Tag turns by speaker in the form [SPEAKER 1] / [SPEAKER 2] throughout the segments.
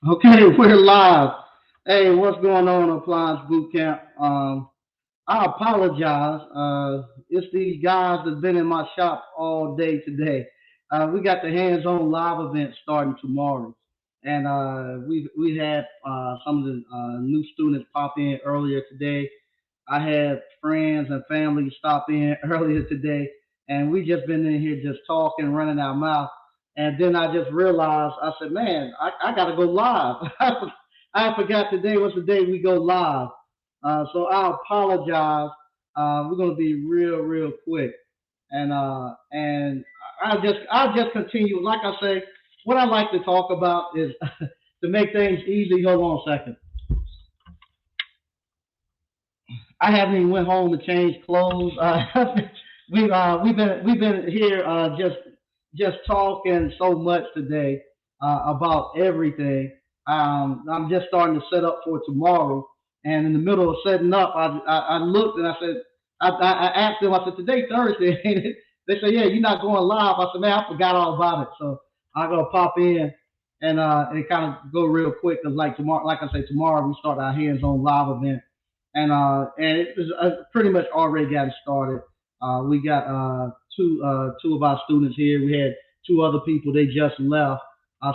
[SPEAKER 1] Okay, we're live. Hey, what's going on, Appliance Boot Camp? I apologize. It's these guys that's been in my shop all day today. We got the hands-on live event starting tomorrow, and we had some of the new students pop in earlier today. I had friends and family stop in earlier today, and we just been in here just talking, running our mouth. And then I just realized, I said, man, I got to go live. I forgot today was the day we go live. So I apologize. We're gonna be real quick, and I'll just continue. Like I say, what I like to talk about is to make things easy. Hold on a second. I haven't even went home to change clothes. We've been here just talking so much today about everything. I'm just starting to set up for tomorrow, and in the middle of setting up, I looked and I said I asked them. I said today Thursday, ain't it? They said yeah, you're not going live. I said man, I forgot all about it. So I'm gonna pop in and kind of go real quick because like tomorrow, like I say, tomorrow we start our hands-on live event and it was pretty much already gotten started. We got two of our students here. We had two other people. They just left.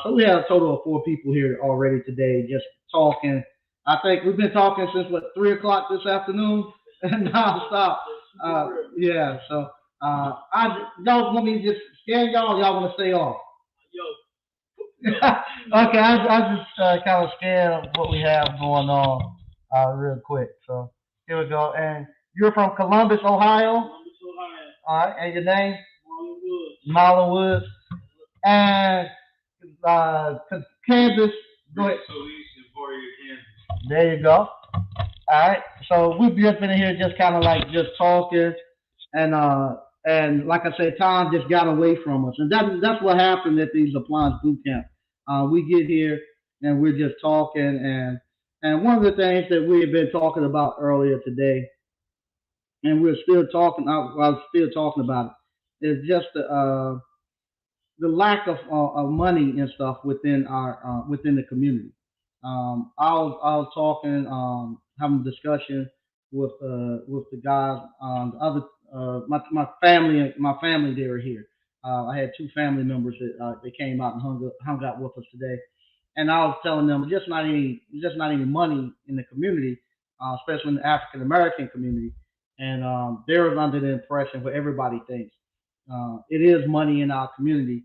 [SPEAKER 1] So we have a total of four people here already today, just talking. I think we've been talking since what 3 o'clock this afternoon, nonstop. Yeah. So y'all want me to just scan y'all? Y'all want to stay off? Okay, I just kind of scan what we have going on real quick. So here we go. And you're from Columbus, Ohio. All right. And your name? Marlon Woods. And Kansas. Go ahead. There you go. All right. So we've just been here just kind of like just talking and like I said, time just got away from us. And that's what happened at these appliance boot camp. We get here and we're just talking and one of the things that we have been talking about earlier today, and we're still talking. I was still talking about it. Is just the lack of money and stuff within our within the community. I was talking, having a discussion with the guys, the other my family they were here. I had two family members that they came out and hung out with us today, and I was telling them just not any money in the community, especially in the African American community, and they were under the impression what everybody thinks. It is money in our community.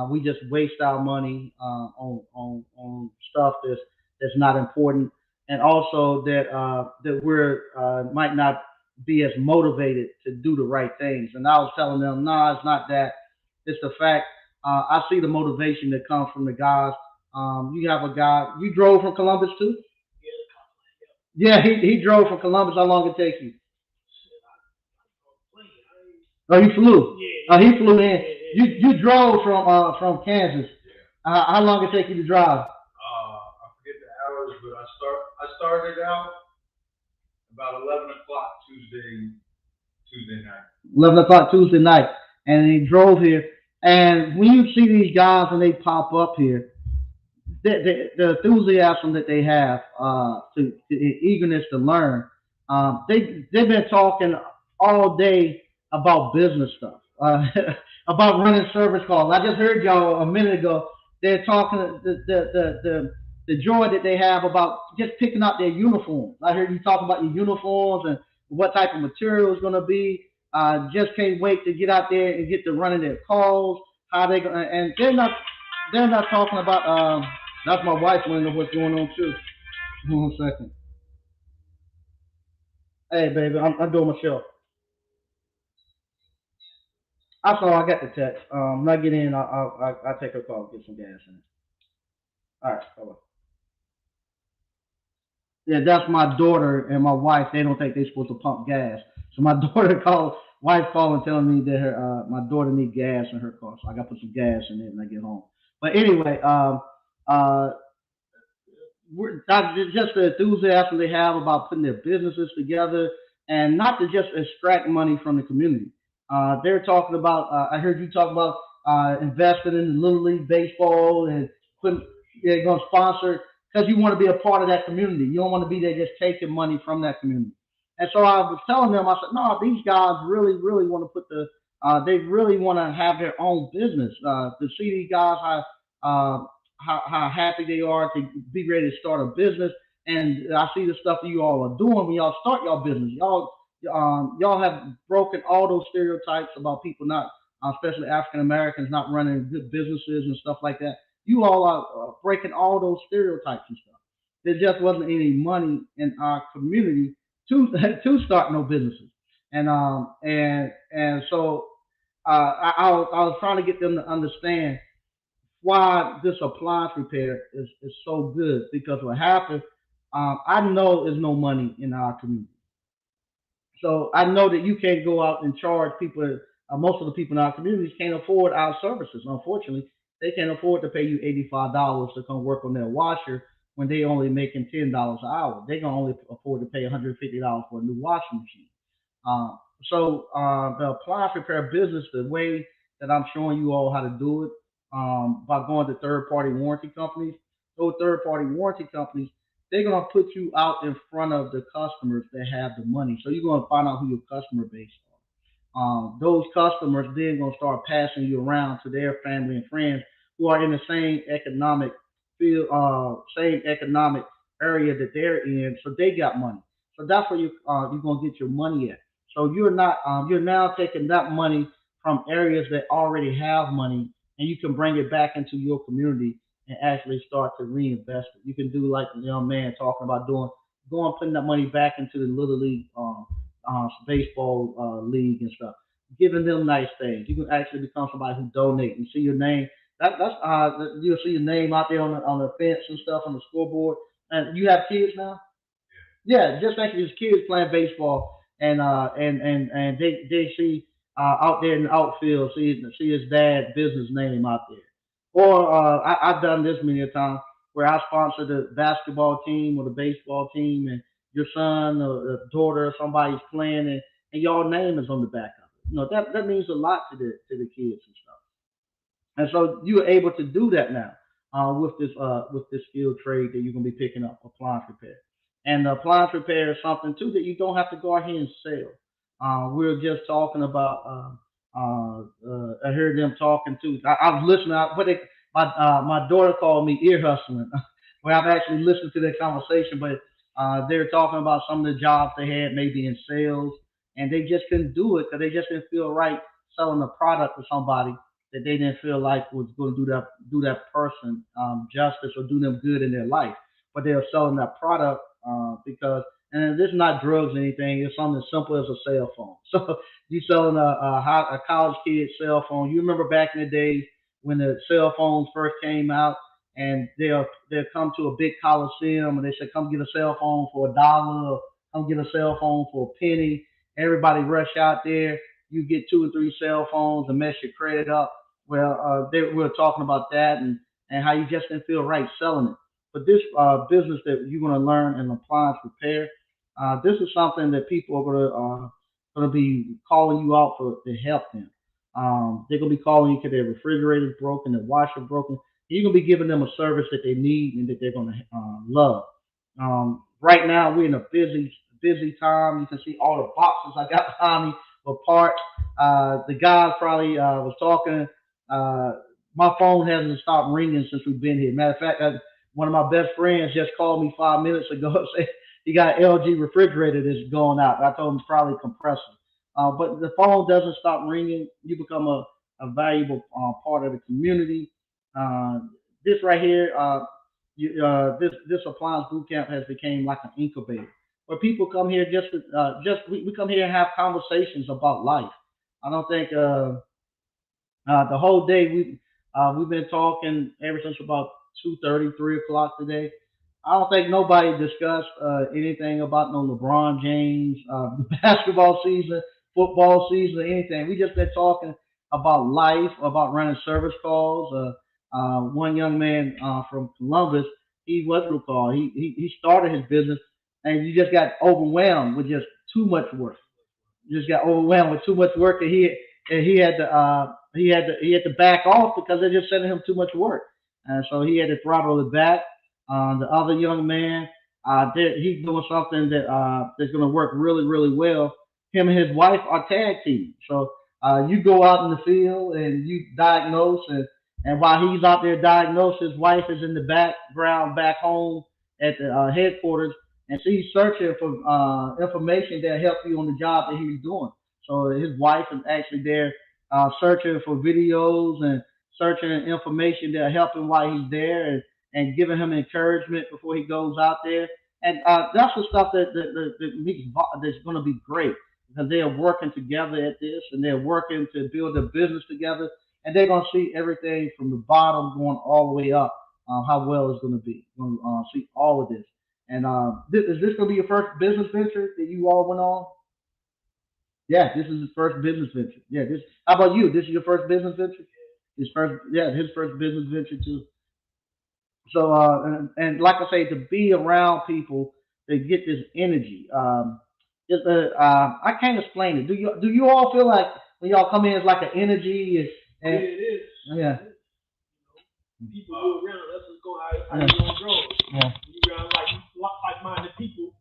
[SPEAKER 1] We just waste our money on stuff that's not important, and also that we're might not be as motivated to do the right things. And I was telling them, no, nah, it's not that. It's the fact I see the motivation that comes from the guys. You have a guy. You drove from Columbus too? Yeah, he drove from Columbus. How long did it take you? Oh, he flew. He flew in. You drove from Kansas. How long did it take you to drive? I forget the hours, but I started out about 11 o'clock Tuesday night. 11 o'clock Tuesday night, and he drove here. And when you see these guys and they pop up here, the enthusiasm that they have, to eagerness to learn, they've been talking all day about business stuff, about running service calls. I just heard y'all a minute ago. They're talking the joy that they have about just picking out their uniforms. I heard you talk about your uniforms and what type of material is going to be. Just can't wait to get out there and get to running their calls. How they going and they're not talking about. That's my wife wanting to know what's going on too. Hold on a second. Hey baby, I'm doing my show. I saw I got the text. When I get in, I'll take her call, get some gas in it. All right, bye. Yeah, that's my daughter and my wife. They don't think they're supposed to pump gas. So my daughter called, wife called and telling me that her my daughter need gas in her car. So I got to put some gas in it when I get home. But anyway, uh, just the enthusiasm they have about putting their businesses together and not to just extract money from the community. They're talking about. I heard you talk about investing in the little league baseball and putting. You're going to sponsor because you want to be a part of that community. You don't want to be there just taking money from that community. And so I was telling them, I said, no, these guys really, really want to put they really want to have their own business. To see these guys, how happy they are to be ready to start a business. And I see the stuff that you all are doing when y'all start your business. Y'all have broken all those stereotypes about people not, especially African Americans, not running good businesses and stuff like that. You all are breaking all those stereotypes and stuff. There just wasn't any money in our community to to start no businesses, and so I was trying to get them to understand why this appliance repair is so good because what happened, I know there's no money in our community. So I know that you can't go out and charge people. Most of the people in our communities can't afford our services. Unfortunately, they can't afford to pay you $85 to come work on their washer when they only making $10 an hour. They can only afford to pay $150 for a new washing machine. The appliance repair business, the way that I'm showing you all how to do it, by going to third party warranty companies. Those third party warranty companies, they're gonna put you out in front of the customers that have the money. So you're gonna find out who your customer base are. Those customers then gonna start passing you around to their family and friends who are in the same economic field, same economic area that they're in. So they got money. So that's where you're gonna get your money at. So you're now taking that money from areas that already have money, and you can bring it back into your community and actually start to reinvest it. You can do like the young man talking about doing, going putting that money back into the little league, baseball league and stuff, giving them nice things. You can actually become somebody who donate and see your name. You'll see your name out there on the fence and stuff on the scoreboard. And you have kids now. Yeah, just think of his kids playing baseball, and they see out there in the outfield, see his dad's business name out there. Or I've done this many a time where I sponsor the basketball team or the baseball team, and your son or daughter or somebody's playing, and your name is on the back of it. That means a lot to the kids and stuff. And so you're able to do that now with this skilled trade that you're gonna be picking up, appliance repair. And the appliance repair is something too that you don't have to go out here and sell. We are just talking about. I heard them talking too. I was listening. My daughter called me ear hustling. Where I've actually listened to their conversation, but they were talking about some of the jobs they had, maybe in sales, and they just couldn't do it because they just didn't feel right selling a product to somebody that they didn't feel like was going to do that person justice or do them good in their life. But they were selling that product because, and this is not drugs or anything. It's something as simple as a cell phone. So you selling a college kid cell phone. You remember back in the days when the cell phones first came out, and they'll come to a big coliseum and they say, "Come get a cell phone for $1, or come get a cell phone for a penny." Everybody rush out there. You get two or three cell phones and mess your credit up. Well, we were talking about that, and how you just didn't feel right selling it. But this business that you're going to learn in appliance repair, this is something that people are going to be calling you out for to help them. They're going to be calling you because their refrigerator's broken, their washer broken. You're going to be giving them a service that they need and that they're going to love. Right now, we're in a busy time. You can see all the boxes I got behind me for parts. The guys probably was talking. Uh, my phone hasn't stopped ringing since we've been here. Matter of fact, one of my best friends just called me 5 minutes ago and said he got an LG refrigerator that's going out. I told him it's probably compressor. But the phone doesn't stop ringing. You become a valuable part of the community. Uh, this right here, this appliance boot camp has become like an incubator where people come here we come here and have conversations about life. I don't think the whole day we've been talking ever since about 2:30, 3 o'clock today. I don't think nobody discussed anything about no LeBron James, basketball season, football season, or anything. We just been talking about life, about running service calls. One young man from Columbus, he was recalled. He started his business, and you just got overwhelmed with just too much work. Just got overwhelmed with too much work, and he had to back off because they're just sending him too much work. and so he had to throttle it back. The other young man, he's doing something that's going to work really, really well. Him and his wife are tag team. So you go out in the field and you diagnose, and while he's out there diagnosing, his wife is in the background back home at the headquarters, and she's searching for information that help you on the job that he's doing. So his wife is actually there searching for videos and searching information that help him while he's there, and giving him encouragement before he goes out there. And that's the stuff that's going to be great because they are working together at this, and they're working to build a business together, and they're going to see everything from the bottom going all the way up. How well it's going to be. Going to see all of this. And is this going to be your first business venture that you all went on? Yeah, this is his first business venture. Yeah, this. How about you? This is your first business venture? His first, yeah, his first business venture too. So, and like I say, to be around people to get this energy. I can't explain it. Do you all feel like when y'all come in, it's like an energy?
[SPEAKER 2] And yeah, it is.
[SPEAKER 1] Yeah.
[SPEAKER 2] People go around. That's what's going. How you gonna grow?
[SPEAKER 1] Yeah.
[SPEAKER 2] You around like-minded people.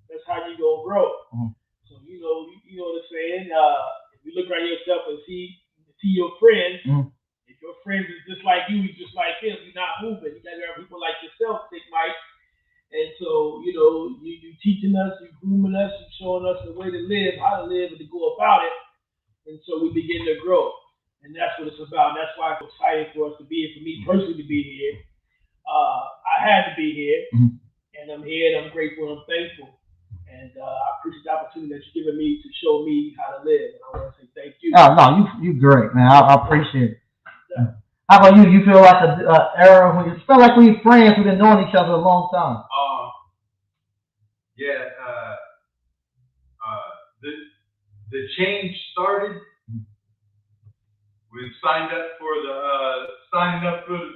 [SPEAKER 2] That's how you gonna grow. So you know what I'm saying. If you look around yourself and see your friends. If your friends is just like you just like him, you're not moving. You gotta have people like yourself, Big Mike. And so you teaching us, you grooming us, you showing us the way to live, how to live, and to go about it. And so we begin to grow. And that's what it's about. And that's why it's exciting for us to be here, for me personally to be here. I had to be here, and I'm here, and I'm grateful and I'm thankful. And I appreciate the opportunity that you're giving me to show me how to live. And I want to say thank you.
[SPEAKER 1] Oh, no, you great, man. I appreciate it. Yeah. How about you? You feel like an era when you feel like we're friends, we've been knowing each other a long time?
[SPEAKER 3] Yeah. The change started. We signed up for the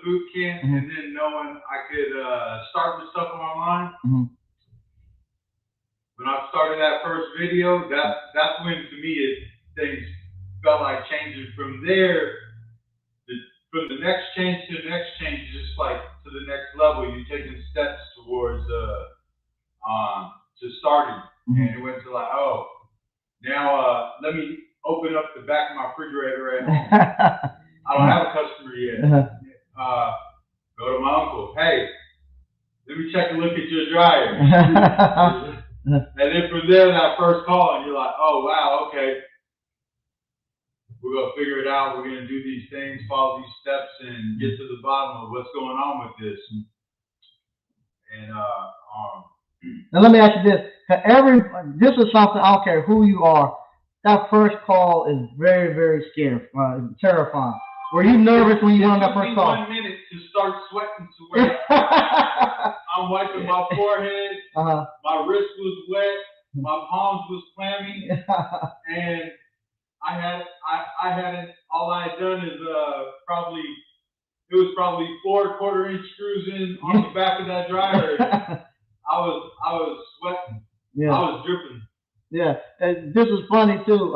[SPEAKER 3] boot camp, and then knowing I could start with stuff online. When I started that first video, that's when to me things felt like changing. From there, from the next change to the next change, just like to the next level, you're taking steps towards to starting, and it went to like, oh, now let me open up the back of my refrigerator at home. I don't have a customer yet. Go to my uncle. Hey, let me check and look at your dryer. And then from there, that first call, and you're like, oh, wow, okay. We're going to figure it out. We're going to do these things, follow these steps, and get to the bottom of what's going on with this. And
[SPEAKER 1] now let me ask you this. This is something, I don't care who you are, that first call is very, very scary, terrifying. Were you nervous when you went on that first call?
[SPEAKER 3] 1 minute to start sweating to where I'm wiping my forehead, my wrist was wet, my palms was clammy, and I hadn't. All I had done is probably 4 1/4-inch screws in on the back of that dryer. I was sweating. Yeah. I was dripping.
[SPEAKER 1] Yeah, and this is funny too.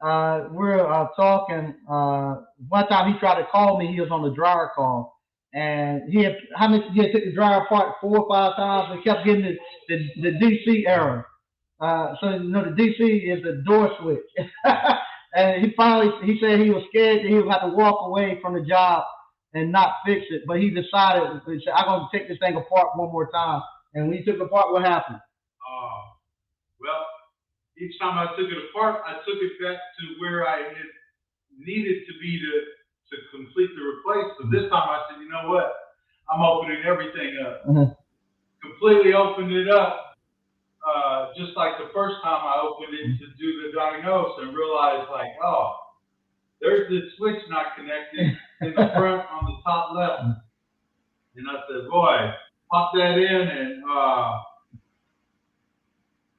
[SPEAKER 1] We're talking. One time he tried to call me. He was on the dryer call, and he had took the dryer apart 4 or 5 times and kept getting the DC error. So the DC is the door switch. And he said he was scared that he would have to walk away from the job and not fix it. But he decided, he said, I'm going to take this thing apart one more time. And when he took it apart, what happened?
[SPEAKER 3] Well, each time I took it apart, I took it back to where I had needed to be to complete the replace. So this time I said, you know what? I'm opening everything up. Completely opened it up. Just like the first time I opened it to do the diagnose and realized like, oh, there's this switch not connected in the front on the top left. And I said, boy, pop that in and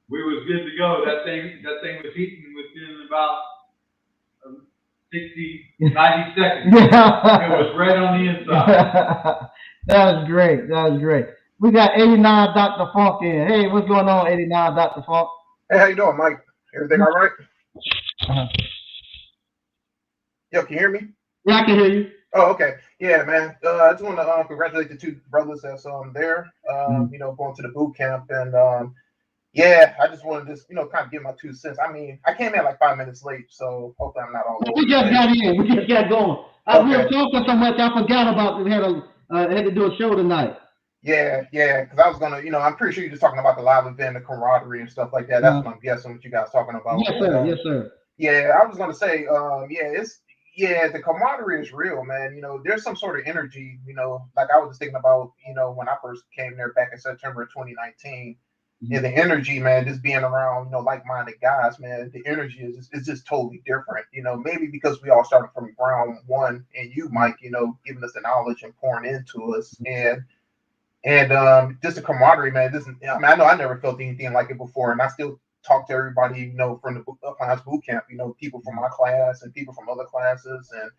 [SPEAKER 3] we was good to go. That thing was heating within about 60, 90 seconds. It was right on the inside.
[SPEAKER 1] That was great. We got 89 Dr. Funk in. Hey, what's going on, 89 Dr. Funk?
[SPEAKER 4] Hey, how you doing, Mike? Everything all right? Yo, can you hear me?
[SPEAKER 1] Yeah, I can hear you.
[SPEAKER 4] Oh, okay. Yeah, man. I just want to congratulate the two brothers that's there. Going to the boot camp, and yeah, I just wanted to just kind of give my 2 cents. I mean, I came in like 5 minutes late, so hopefully I'm not all over
[SPEAKER 1] We
[SPEAKER 4] the
[SPEAKER 1] just got
[SPEAKER 4] place.
[SPEAKER 1] in. We just got going. We were
[SPEAKER 4] Okay.
[SPEAKER 1] talking so much, I forgot about we had to do a show tonight.
[SPEAKER 4] Yeah, because I was gonna, I'm pretty sure you're just talking about the live event, the camaraderie and stuff like that. That's what I'm guessing what you guys talking about.
[SPEAKER 1] Yes,
[SPEAKER 4] But
[SPEAKER 1] sir. Yes, sir.
[SPEAKER 4] yeah, I was gonna say, the camaraderie is real, man. There's some sort of energy, like I was just thinking about, when I first came there back in September of 2019. Yeah, the energy, man, just being around, like-minded guys, man, the energy is just totally different. Maybe because we all started from ground one, and you, Mike, giving us the knowledge and pouring into us, and just the camaraderie, man. I know I never felt anything like it before, and I still talk to everybody, from the Appliance boot camp, people from my class and people from other classes, and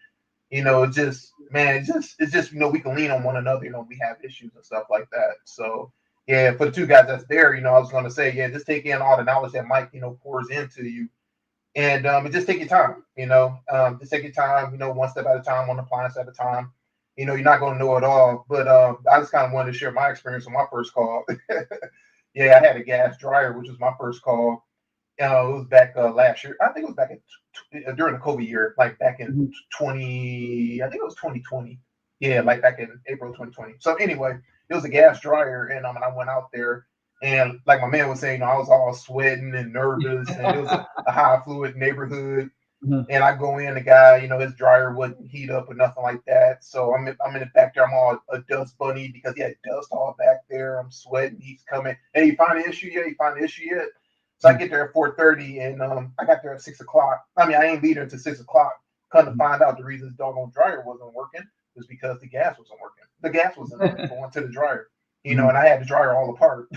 [SPEAKER 4] it's just, man, it's just we can lean on one another. We have issues and stuff like that. So yeah, for the two guys that's there, I was gonna say, yeah, just take in all the knowledge that Mike, pours into you, and just take your time. Just take your time. One step at a time, one appliance at a time. You're not gonna know it all, but I just kind of wanted to share my experience on my first call. Yeah, I had a gas dryer, which was my first call. It was back last year. I think it was back during the COVID year, like back in 20. I think it was 2020. Yeah, like back in April 2020. So anyway, it was a gas dryer, and I went out there, and like my man was saying, I was all sweating and nervous, and it was a high fluid neighborhood. And I go in, the guy, his dryer wouldn't heat up or nothing like that. So I'm in the back there. I'm all a dust bunny because he had dust all back there. I'm sweating. He's coming. Hey, you find the issue yet? You find the issue yet? So I get there at 4:30, and I got there at 6 o'clock. I mean, I ain't be there until 6 o'clock. Come to find out, the reason this doggone dryer wasn't working was because the gas wasn't working. The gas wasn't going to the dryer. And I had the dryer all apart.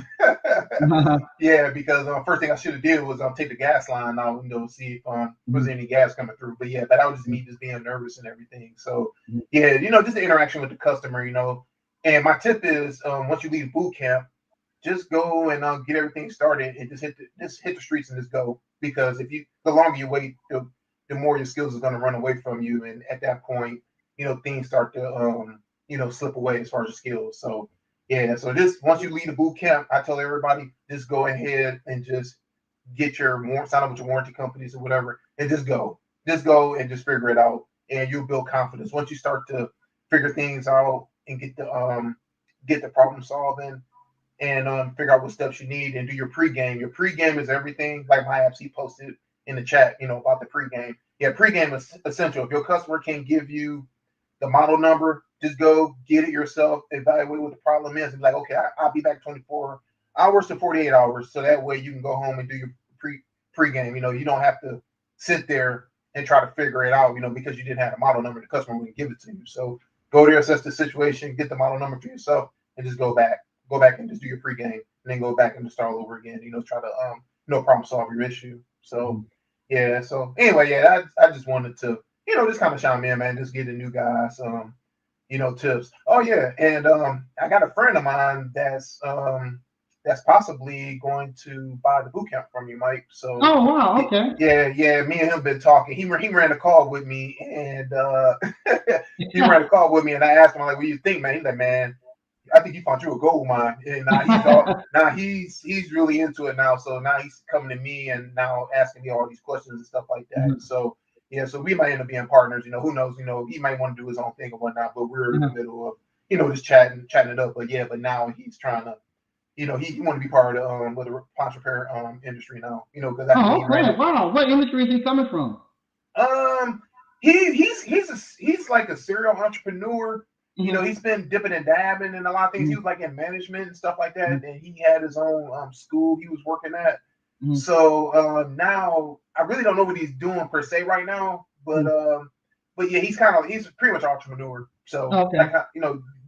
[SPEAKER 4] Yeah, because first thing I should have did was take the gas line out, see if was any gas coming through. But yeah, that was just me just being nervous and everything. So yeah, just the interaction with the customer, And my tip is, once you leave boot camp, just go and get everything started and just hit the streets and just go. Because the longer you wait, the more your skills are going to run away from you, and at that point, things start to slip away as far as your skills. So yeah, so just once you leave the boot camp, I tell everybody, just go ahead and just sign up with your warranty companies or whatever, and just go and just figure it out, and you'll build confidence. Once you start to figure things out and get the problem solving, and figure out what steps you need, and do your pregame. Your pregame is everything. Like my FC posted in the chat, about the pregame. Yeah, pregame is essential. If your customer can give you the model number, just go get it yourself, evaluate what the problem is, and be like, okay, I'll be back 24 hours to 48 hours. So that way you can go home and do your pregame. You don't have to sit there and try to figure it out, because you didn't have a model number, the customer wouldn't give it to you. So go there, assess the situation, get the model number for yourself, and just go back and just do your pregame, and then go back and just start all over again, try to problem solve your issue. So yeah, so anyway, yeah, I just wanted to just kind of chime in, man, just get the new guys tips. Oh yeah, and I got a friend of mine that's possibly going to buy the boot camp from you, Mike. So
[SPEAKER 1] oh wow, okay.
[SPEAKER 4] Yeah, me and him been talking. He ran a call with me, and he ran a call with me, and I asked him, like, what do you think, man? He's like, man, I think you found you a gold mine, and he's really into it now. So now he's coming to me and now asking me all these questions and stuff like that. So yeah, so we might end up being partners. Who knows? He might want to do his own thing or whatnot, but we're in the middle of just chatting it up. But now he's trying to, he want to be part of with the appliance repair industry now. Because
[SPEAKER 1] okay, wow, what industry is he coming from?
[SPEAKER 4] He's like a serial entrepreneur. He's been dipping and dabbing in a lot of things. He was like in management and stuff like that, and he had his own school he was working at. So now I really don't know what he's doing per se right now, but yeah, he's pretty much an entrepreneur. So like,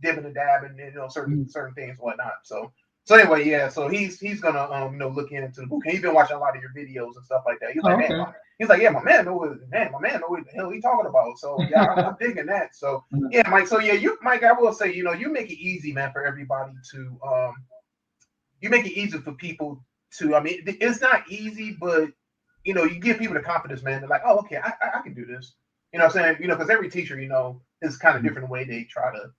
[SPEAKER 4] dipping and dabbing, certain things and whatnot. So anyway, yeah, so he's gonna look into the book. He's been watching a lot of your videos and stuff like that. He's like, yeah, my man know what the hell he talking about. So yeah, I'm digging that. So yeah, Mike. So yeah, Mike, I will say, you make it easy, man, for everybody to you make it easy for people to. I mean, it's not easy, but you give people the confidence, man. They're like, oh, okay, I can do this. You know what I'm saying? You know, because every teacher, you know, is kind of different way they try to,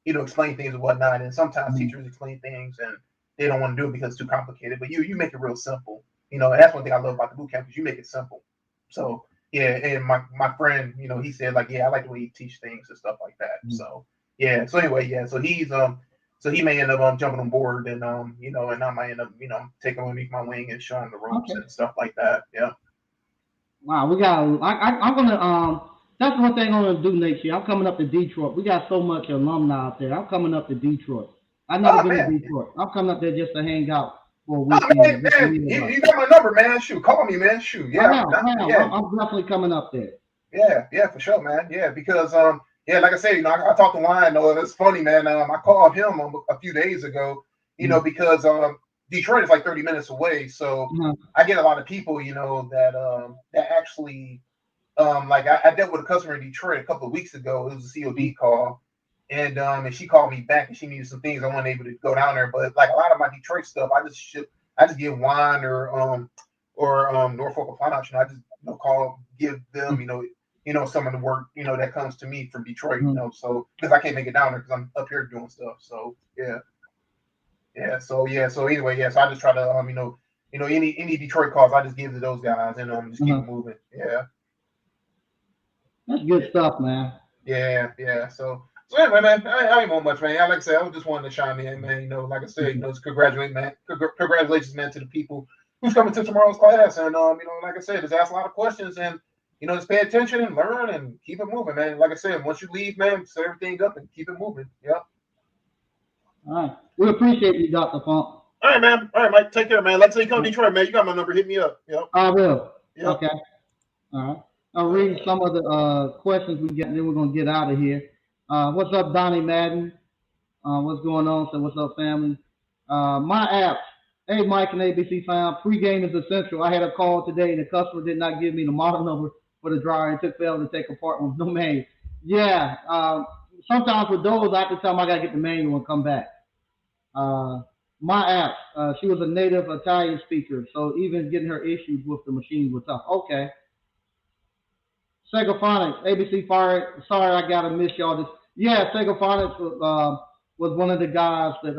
[SPEAKER 4] you know, explain things and whatnot. And sometimes teachers explain things and they don't want to do it because it's too complicated. But you make it real simple. You know, and that's one thing I love about the boot camp is you make it simple. So yeah, and my friend, you know, he said like, yeah, I like the way you teach things and stuff like that. So yeah. So anyway, yeah. So he's so he may end up jumping on board and you know, and I might end up, you know, taking him underneath my wing and showing the ropes and stuff like that. Yeah.
[SPEAKER 1] Wow, we got. I'm gonna. That's one thing I'm gonna do next year. I'm coming up to Detroit. We got so much alumni out there. I'm coming up to Detroit. I've never been to Detroit. I'm coming up there just to hang out for a weekend.
[SPEAKER 4] Man, you got my number, man. Shoot, call me, man. Shoot, yeah.
[SPEAKER 1] I'm definitely coming up there.
[SPEAKER 4] Yeah, for sure, man. Yeah, because yeah, like I said, you know, I talked to Ryan. It's funny, man. I called him a few days ago, you know, because Detroit is like 30 minutes away, so I get a lot of people, you know, that actually, like I dealt with a customer in Detroit a couple of weeks ago. It was a COD call, and she called me back and she needed some things. I wasn't able to go down there, but like a lot of my Detroit stuff, I just give Juan or Norfolk Appliance. I just give them, you know, some of the work, you know, that comes to me from Detroit, you know, so because I can't make it down there because I'm up here doing stuff. So yeah. So anyway, so I just try to you know, any Detroit calls, I just give to those guys and just keep it moving. Yeah.
[SPEAKER 1] That's good stuff, man.
[SPEAKER 4] Yeah. So anyway, man, I ain't want much, man. Like I said, I just wanted to chime in, man. You know, like I said, you know, congratulations, man, to the people who's coming to tomorrow's class. And you know, like I said, just ask a lot of questions and you know, just pay attention and learn and keep it moving, man. Like I said, once you leave, man, set everything up and keep it moving. Yep.
[SPEAKER 1] All right. We appreciate you, Dr. Funk.
[SPEAKER 4] All right, man. All right, Mike. Take care, man. Let's say you come to Detroit, man. You got my number. Hit me up. Yep.
[SPEAKER 1] I will.
[SPEAKER 4] Yep.
[SPEAKER 1] Okay. All right. I'll read some of the questions we get, and then we're going to get out of here. What's up, Donnie Madden? What's going on? So what's up, family? My apps. Hey, Mike and ABC fam. Pre-game is essential. I had a call today, and the customer did not give me the model number for the dryer. It took fail to take apart with no manual. Yeah. Sometimes with those, I have to tell them I got to get the manual and come back. My app, she was a native Italian speaker, so even getting her issues with the machine was tough. Okay. Segaphonics, ABC Fire. Sorry, I gotta miss y'all. Yeah, Segaphonics was one of the guys that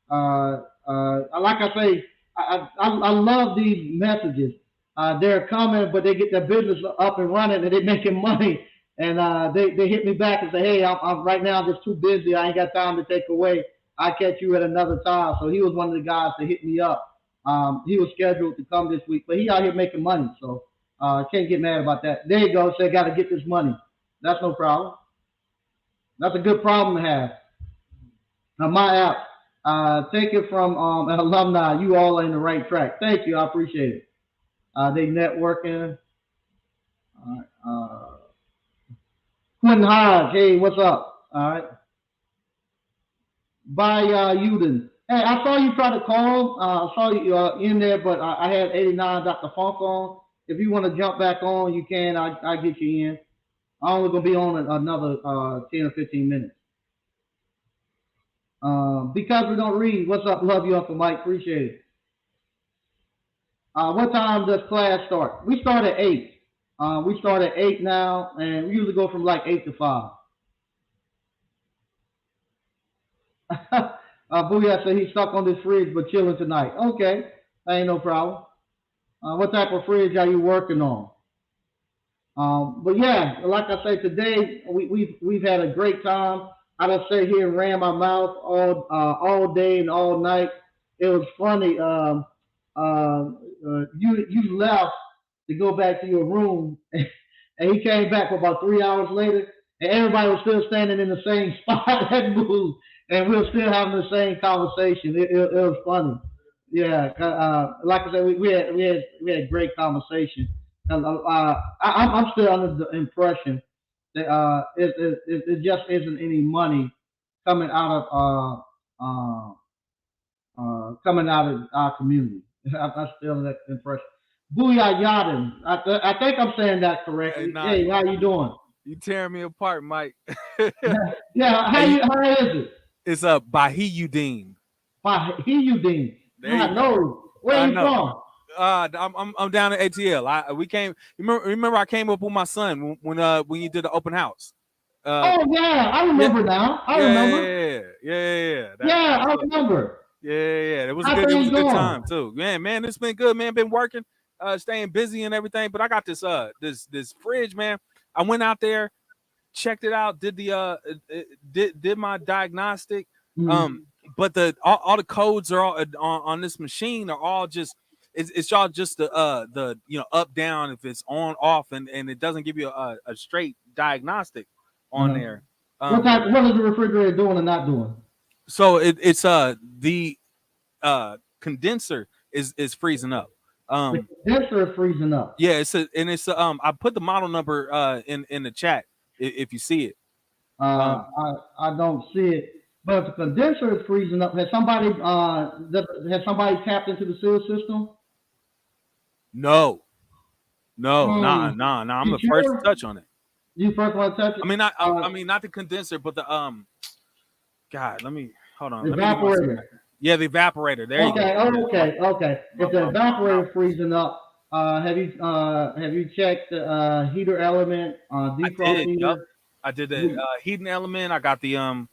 [SPEAKER 1] like I say, I love these messages. They're coming, but they get their business up and running, and they're making money. And they hit me back and say, hey, I'm right now just too busy. I ain't got time to take away. I'll catch you at another time. So he was one of the guys that hit me up. He was scheduled to come this week, but he out here making money. So can't get mad about that. There you go. Say, got to get this money. That's no problem. That's a good problem to have. Now, my app, take it from an alumni. You all are in the right track. Thank you. I appreciate it. They networking. All right. Quentin Hodge. Hey, what's up? All right. By Uden. Hey, I saw you try to call. I saw you in there, but I had 89 Dr. Funk on. If you want to jump back on, you can. I'll get you in. I'm only going to be on another 10 or 15 minutes. Because we don't read. What's up? Love you, Uncle Mike. Appreciate it. What time does class start? We start at 8. We start at 8 now, and we usually go from like 8 to 5. Booyah said he's stuck on this fridge but chilling tonight. Okay, ain't no problem. What type of fridge are you working on? But yeah, like I say, today we've had a great time. I just sat here and ran my mouth all day and all night. It was funny. You left to go back to your room, and he came back for about 3 hours later, and everybody was still standing in the same spot that moved. And we were still having the same conversation. It was funny. Yeah, like I said, we had a great conversation. And I'm still under the impression that it just isn't any money coming out of our community. I'm still under that impression. Booyah Yadin. I think I'm saying that correctly. Hey, how you doing?
[SPEAKER 5] You tearing me apart, Mike.
[SPEAKER 1] Yeah, how is it?
[SPEAKER 5] It's Bahiyuddin.
[SPEAKER 1] Bahiyuddin. I know. Where are you from?
[SPEAKER 5] I'm down at ATL. We came. Remember I came up with my son when you did the open house.
[SPEAKER 1] Oh yeah, I remember now. I remember.
[SPEAKER 5] Yeah.
[SPEAKER 1] Yeah, I remember.
[SPEAKER 5] Yeah. It was
[SPEAKER 1] How
[SPEAKER 5] good. It was
[SPEAKER 1] things
[SPEAKER 5] a good
[SPEAKER 1] going?
[SPEAKER 5] time too. Man, it's been good. Man, been working, staying busy and everything. But I got this fridge, man. I went out there, checked it out, did the did my diagnostic. But all the codes are all on this machine are all just it's y'all just the up down if it's on off and it doesn't give you a straight diagnostic on there.
[SPEAKER 1] What is the refrigerator doing and not doing?
[SPEAKER 5] So it's the condenser is freezing up.
[SPEAKER 1] The condenser is freezing up.
[SPEAKER 5] Yeah, I put the model number in the chat if you see it.
[SPEAKER 1] I don't see it. But if the condenser is freezing up, has somebody tapped into the sewer system?
[SPEAKER 5] No. Nah. I'm the first to touch on it.
[SPEAKER 1] You first want to touch it?
[SPEAKER 5] I mean not the condenser, but the God, let me hold on.
[SPEAKER 1] The evaporator.
[SPEAKER 5] Yeah, the evaporator. There you go.
[SPEAKER 1] Okay. If the evaporator is freezing up, have you checked the heater element, defrost heater?
[SPEAKER 5] Yep. I did the heating element. I got the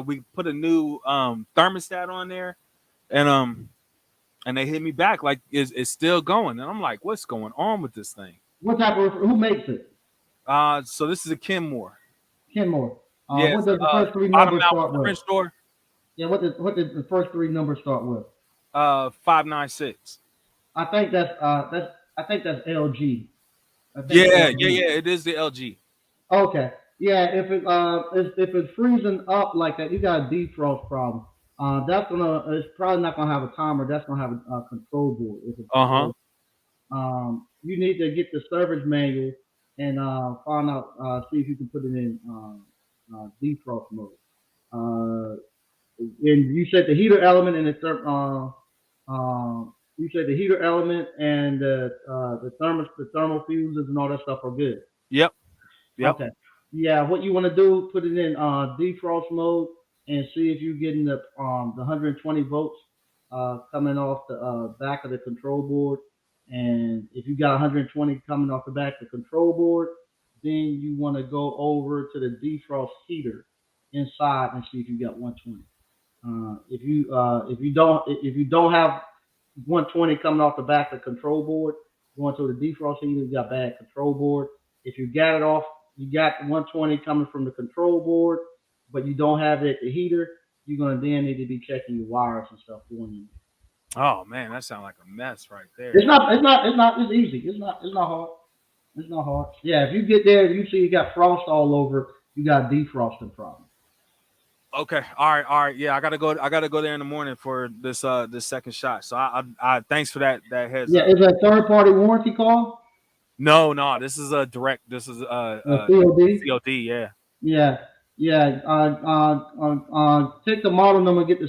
[SPEAKER 5] we put a new thermostat on there, and they hit me back like it's still going, and I'm like, what's going on with this thing?
[SPEAKER 1] What type of who makes it?
[SPEAKER 5] So this is a Kenmore.
[SPEAKER 1] Kenmore.
[SPEAKER 5] Yeah.
[SPEAKER 1] What does the first three numbers start with?
[SPEAKER 5] French door.
[SPEAKER 1] Yeah. What did the first three numbers start with?
[SPEAKER 5] 596.
[SPEAKER 1] I think that's LG.
[SPEAKER 5] Yeah. It is the LG.
[SPEAKER 1] Okay. Yeah, if it's freezing up like that, you got a defrost problem. It's probably not gonna have a timer. That's gonna have a control board. You need to get the service manual and find out, see if you can put it in defrost mode. And you said the heater element and the thermal fuses and all that stuff are good.
[SPEAKER 5] Yep.
[SPEAKER 1] Okay. Yeah, what you want to do, put it in defrost mode and see if you're getting the 120 volts coming off the back of the control board. And if you got 120 coming off the back of the control board, then you want to go over to the defrost heater inside and see if you got 120. If you don't have 120 coming off the back of the control board, going to the defrost heater, you got bad control board. If you got it off, you got 120 coming from the control board, but you don't have it at the heater, you're gonna then need to be checking your wires and stuff going in.
[SPEAKER 5] Oh man, that sounds like a mess right there.
[SPEAKER 1] It's easy. It's not hard. It's not hard. Yeah, if you get there and you see you got frost all over, you got a defrosting problem.
[SPEAKER 5] Okay. All right. Yeah, I gotta go there in the morning for this second shot. So I thanks for that heads up.
[SPEAKER 1] Yeah, is that a third party warranty call?
[SPEAKER 5] No, this is a direct. This is a
[SPEAKER 1] COD.
[SPEAKER 5] COD, yeah.
[SPEAKER 1] Yeah. Take the model number, get the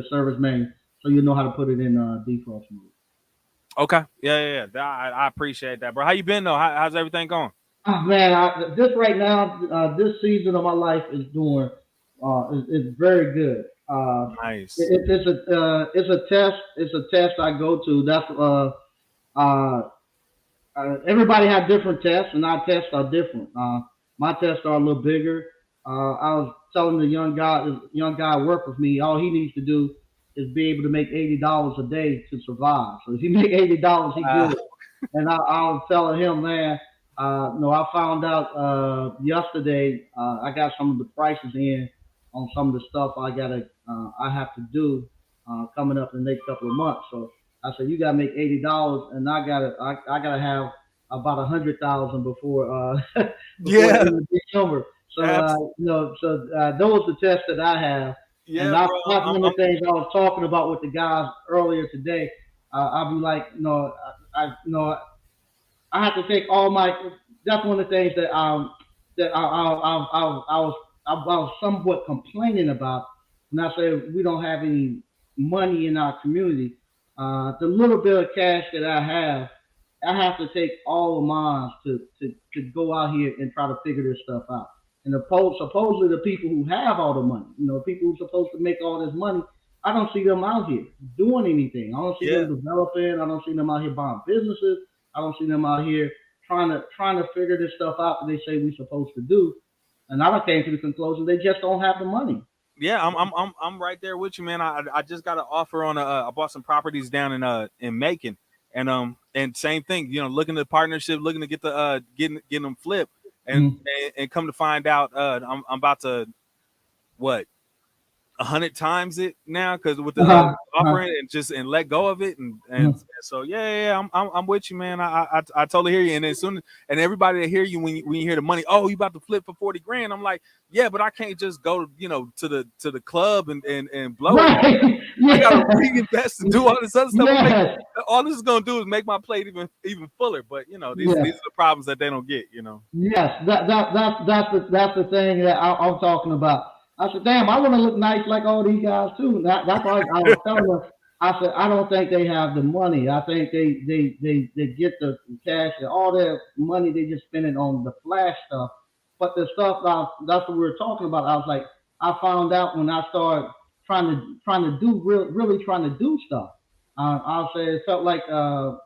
[SPEAKER 1] service manual, so you know how to put it in defrost mode.
[SPEAKER 5] Okay. Yeah. I appreciate that, bro. How you been though? How's everything going?
[SPEAKER 1] Oh, man, this season of my life is doing is very good.
[SPEAKER 5] Nice.
[SPEAKER 1] It's a test. It's a test I go to. That's everybody has different tests, and our tests are different. My tests are a little bigger. I was telling the young guy work with me, all he needs to do is be able to make $80 a day to survive. So if he make $80, he good. And I was telling him, man, I found out yesterday. I got some of the prices in on some of the stuff I have to do coming up in the next couple of months. So I said, you gotta make $80, and I gotta have about 100,000 before December. So those are the tests that I have.
[SPEAKER 5] Yeah,
[SPEAKER 1] and that's one of the things I was talking about with the guys earlier today. I'll be like, I have to take all my. That's one of the things that I was somewhat complaining about when I said we don't have any money in our community. The little bit of cash that I have to take all of mine to go out here and try to figure this stuff out. And supposedly the people who have all the money, people who are supposed to make all this money, I don't see them out here doing anything. I don't see them developing. I don't see them out here buying businesses. I don't see them out here trying to figure this stuff out that they say we're supposed to do. And I came to the conclusion they just don't have the money.
[SPEAKER 5] Yeah, I'm right there with you, man. I just got an offer on I bought some properties down in Macon, and same thing, looking at partnership, looking to get the getting them flipped, and come to find out, I'm about to what 100 times it now because with the offering and let go of it and so I'm with you, man. I totally hear you. And as soon and everybody that hear you when you hear the money, oh, you about to flip for 40 grand. I'm like, yeah, but I can't just go to the club and blow it. I gotta reinvest and do all this other stuff. All this is gonna do is make my plate even fuller. But these are the problems that they don't get.
[SPEAKER 1] Yes, that's the thing that I'm talking about. I said, damn, I want to look nice like all these guys too. That's why I was telling them. I said, I don't think they have the money. I think they get the cash and all their money. They just spend it on the flash stuff. But the stuff that's what we were talking about. I was like, I found out when I started trying to do really trying to do stuff. I'll say it felt like that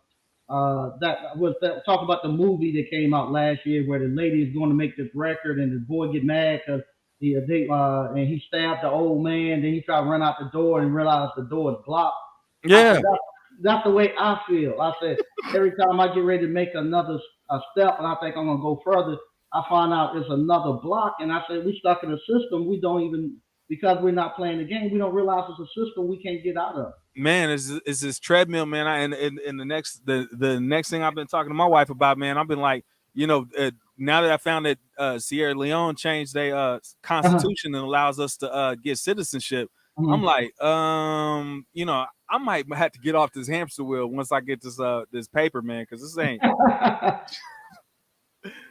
[SPEAKER 1] was talk about the movie that came out last year where the lady is going to make this record and the boy get mad because and he stabbed the old man. Then he tried to run out the door and realized the door is blocked.
[SPEAKER 5] Yeah,
[SPEAKER 1] said, that's the way I feel. I said every time I get ready to make another step and I think I'm gonna go further, I find out it's another block. And I said we stuck in a system we don't even because we're not playing the game. We don't realize it's a system we can't get out of.
[SPEAKER 5] Man, it's this treadmill, man. And the next thing I've been talking to my wife about, man, I've been like, now that I found that Sierra Leone changed their constitution and allows us to get citizenship, I'm like, I might have to get off this hamster wheel once I get this paper, man, because this ain't.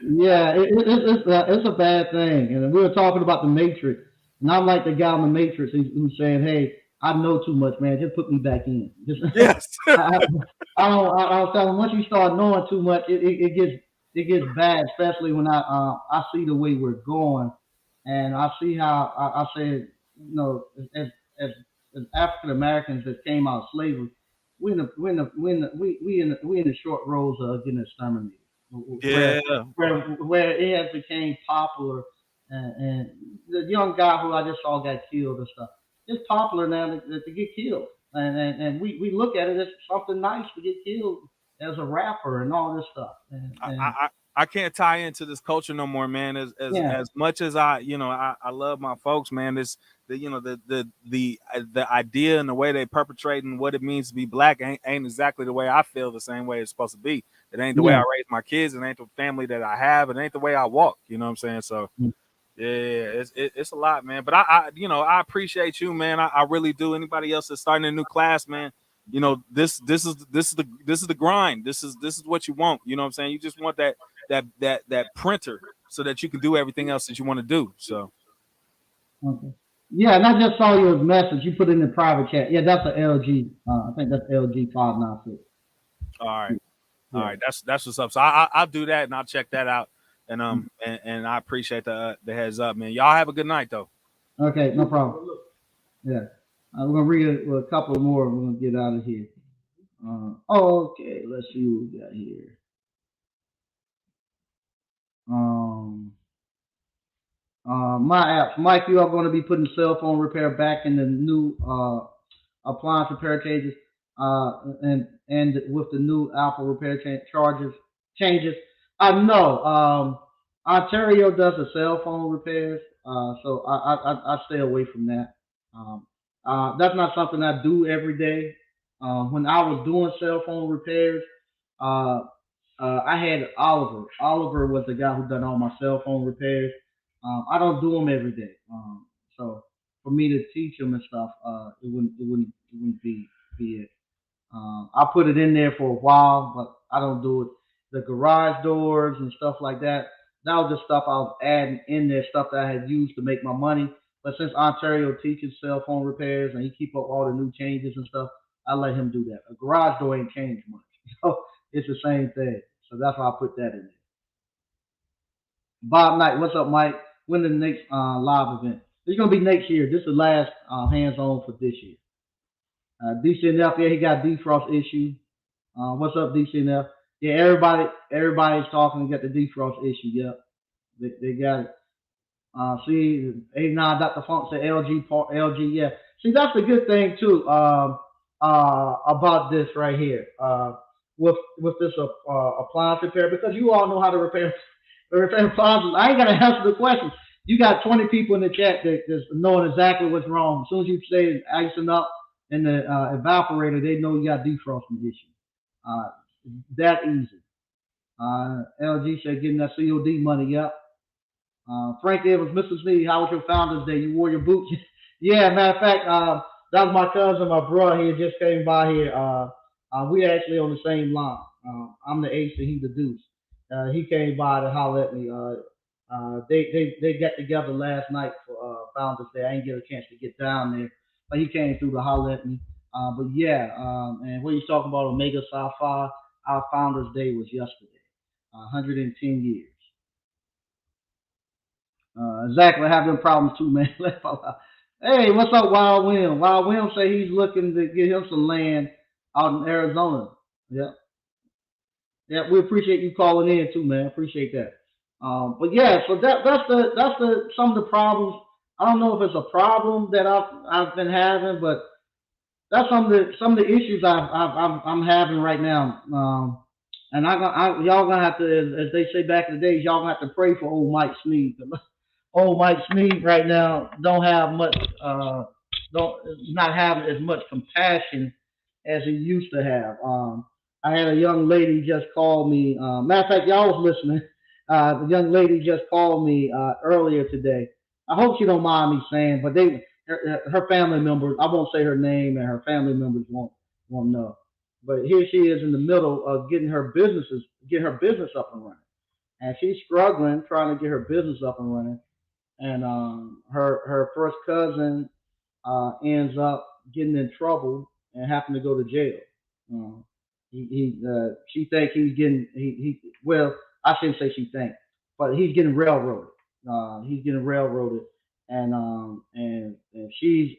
[SPEAKER 1] Yeah, it's a bad thing. And we were talking about the Matrix, and I'm like the guy in the Matrix who's saying, "Hey, I know too much, man. Just put me back in."
[SPEAKER 5] Yes.
[SPEAKER 1] I was telling him once you start knowing too much, it gets bad, especially when I see the way we're going, and I see how I said, as African Americans that came out of slavery, we in the short rows of getting exterminated.
[SPEAKER 5] Yeah.
[SPEAKER 1] Where it has became popular, and the young guy who I just saw got killed and stuff. It's popular now to get killed, and we look at it as something nice to get killed as a rapper and all this stuff. And
[SPEAKER 5] I can't tie into this culture no more, man. As much as I love my folks, man. The idea and the way they perpetrate and what it means to be black ain't exactly the way I feel. The same way it's supposed to be. It ain't the way I raise my kids. It ain't the family that I have. It ain't the way I walk. You know what I'm saying? So. Yeah, it's a lot, man. But I appreciate you, man. I really do. Anybody else that's starting a new class, man, this is the grind. This is what you want. You know what I'm saying? You just want that printer so that you can do everything else that you want to do. So.
[SPEAKER 1] Okay. Yeah, and I just saw your message. You put it in the private chat. Yeah, that's an LG. I think that's LG 596.
[SPEAKER 5] All right. Yeah. All right. That's what's up. So I'll do that and I'll check that out. And and I appreciate the heads up, man. Y'all have a good night, though.
[SPEAKER 1] Okay, no problem. Yeah, we're gonna read a couple more. We're gonna get out of here. Okay, let's see what we got here. My apps, Mike. You are going to be putting cell phone repair back in the new appliance repair cages, and with the new Apple repair changes. No. Ontario does the cell phone repairs, so I stay away from that. That's not something I do every day. When I was doing cell phone repairs, uh, I had Oliver. Oliver was the guy who done all my cell phone repairs. I don't do them every day, so for me to teach them and stuff, it wouldn't be it. I put it in there for a while, but I don't do it. The garage doors and stuff like that. That was just stuff I was adding in there, stuff that I had used to make my money. But since Ontario teaches cell phone repairs and he keep up all the new changes and stuff, I let him do that. A garage door ain't changed much, so it's the same thing. So that's why I put that in there. Bob Knight, what's up, Mike? When the next live event? It's gonna be next year. This is the last hands-on for this year. DCNF, yeah, he got defrost issue. What's up, DCNF? Yeah, everybody's talking. Got the defrost issue. Yep, they got it. See, 89 Dr. Funk said LG, yeah. See, that's the good thing too. About this right here. With this appliance repair, because you all know how to repair appliances. I ain't gonna answer the question. You got 20 people in the chat that's knowing exactly what's wrong. As soon as you say icing up in the evaporator, they know you got defrosting issue. That easy. LG said getting that COD money. Yep. Frank Evans, Mrs. Lee, how was your Founders Day? You wore your boots? Yeah, matter of fact, that was my cousin, my brother. He just came by here. We actually on the same line. I'm the ace and he the deuce. He came by to holler at me. They got together last night for Founders Day. I didn't get a chance to get down there, but he came through to holler at me. But yeah, and what he's talking about Omega Sci-Fi, our Founders Day was yesterday. 110 years. Exactly, I have them problems too, man. Hey, what's up, Wild William? Wild William say he's looking to get him some land out in Arizona. Yeah. Yeah, we appreciate you calling in too, man. Appreciate that. But yeah, so that's some of the problems. I don't know if it's a problem that I've been having, but that's some of the issues I'm having right now. And y'all gonna have to, as they say back in the days, y'all gonna have to pray for old Mike Sneed. Old Mike Sneed right now don't have much, not having as much compassion as he used to have. I had a young lady just call me. Matter of fact, y'all was listening. The young lady just called me earlier today. I hope she don't mind me saying, but her family members. I won't say her name, and her family members won't know. But here she is in the middle of getting her business up and running, and she's struggling trying to get her business up and running. And her first cousin ends up getting in trouble and having to go to jail. She thinks he's getting well, I shouldn't say she thinks, but he's getting railroaded. And she's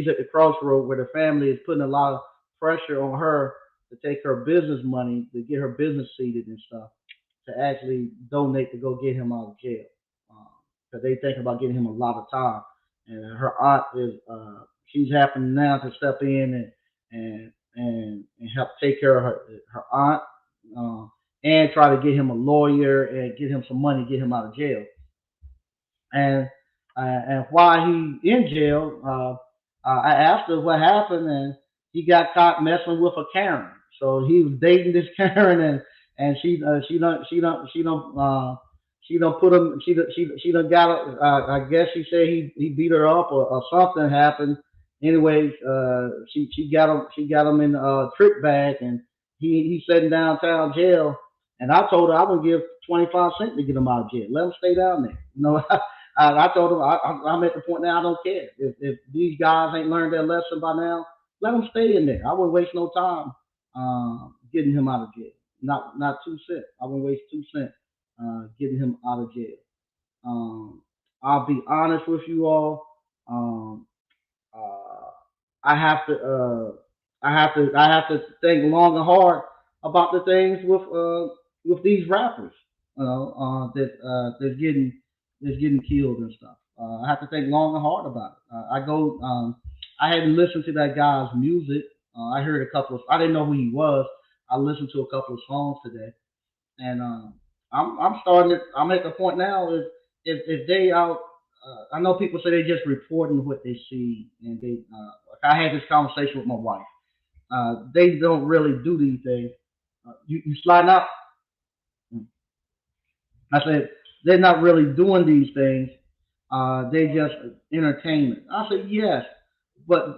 [SPEAKER 1] at the crossroad where the family is putting a lot of pressure on her to take her business money to get her business seated and stuff to actually donate to go get him out of jail. Because they think about getting him a lot of time. And her aunt is she's happening now to step in and help take care of her aunt and try to get him a lawyer and get him some money, get him out of jail. And while he in jail, I asked her what happened, and he got caught messing with a Karen. So he was dating this Karen, and she done put him. She done got. I guess she said he beat her up or something happened. Anyways, she got him in a trick bag, and he's sitting downtown jail. And I told her I would give 25 cents to get him out of jail. Let him stay down there. You know, I told him I'm at the point now I don't care if these guys ain't learned their lesson by now. Let them stay in there. I wouldn't waste no time getting him out of jail. Not 2 cents. I wouldn't waste 2 cents getting him out of jail. I'll be honest with you all. I have to think long and hard about the things with these rappers, that's getting killed and stuff. I have to think long and hard about it. I hadn't listened to that guy's music. I heard a couple of. I didn't know who he was. I listened to a couple of songs today, and I'm starting. I'm at the point now if they out. I know people say they just reporting what they see, and they. I had this conversation with my wife. They don't really do these things. You sliding out. I said they're not really doing these things. They just entertainment. I said yes, but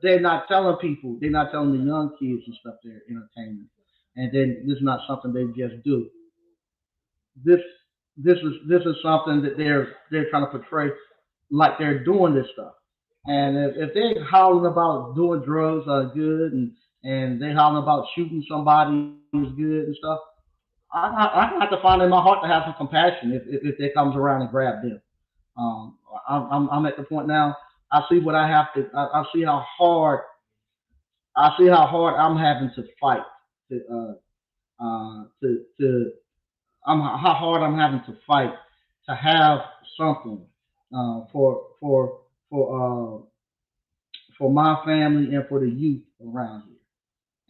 [SPEAKER 1] they're not telling people. They're not telling the young kids and stuff they're entertainment, and then this is not something they just do. This is something that they're trying to portray like they're doing this stuff. And if they're hollering about doing drugs are good and they're hollering about shooting somebody is good and stuff, I have to find in my heart to have some compassion if they comes around and grab them. I'm at the point now. I see what I have to. I see how hard. I see how hard I'm having to fight to how hard I'm having to fight to have something uh, for for for for my family and for the youth around here,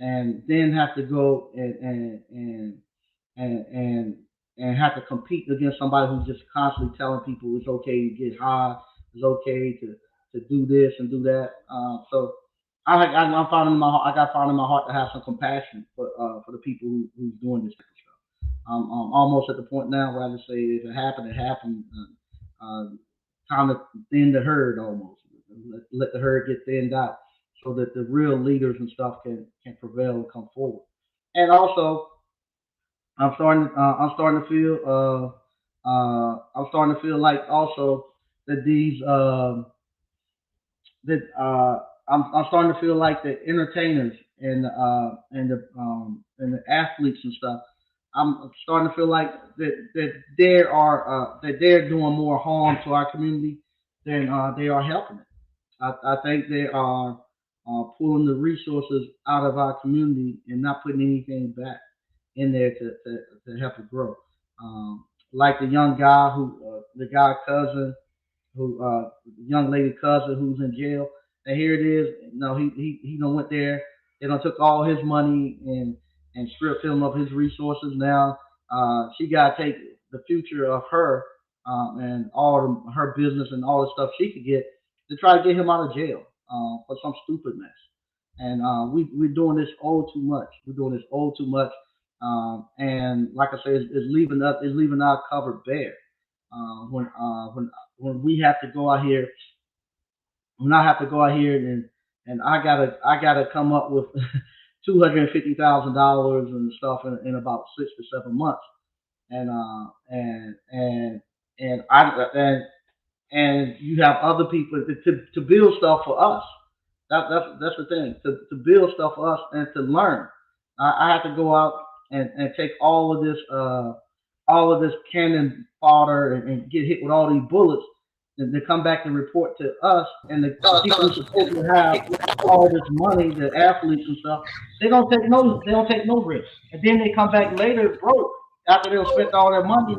[SPEAKER 1] and then have to go and and have to compete against somebody who's just constantly telling people it's okay to get high, it's okay to do this and do that. So I'm finding in my heart, I got found in my heart to have some compassion for the people who's doing this type of stuff. I'm almost at the point now where I just say if it happened, it happened. Time to thin the herd almost. Let the herd get thinned out so that the real leaders and stuff can prevail and come forward. And also, I'm starting to feel I'm starting to feel like also that these that I'm starting to feel like the entertainers and the athletes and stuff. I'm starting to feel like that they're doing more harm to our community than they are helping it. I think they are pulling the resources out of our community and not putting anything back in there to help it grow. Like the young guy the guy cousin the young lady cousin who's in jail. And here it is. No, he done went there. They done took all his money and stripped him of his resources. Now she got to take the future of her and her business and all the stuff she could get to try to get him out of jail for some stupid mess. And we're doing this all too much. We're doing this all too much. And like I said, it's leaving our covered bare. When we have to go out here, when I have to go out here and I gotta come up with $250,000 and stuff in about 6 to 7 months, and and I and you have other people to build stuff for us. That's the thing to build stuff for us and to learn. I have to go out and take all of this cannon fodder and get hit with all these bullets and they come back and report to us and the people who supposed to have all this money, the athletes and stuff, they don't take no risk. And then they come back later broke after they've spent all their money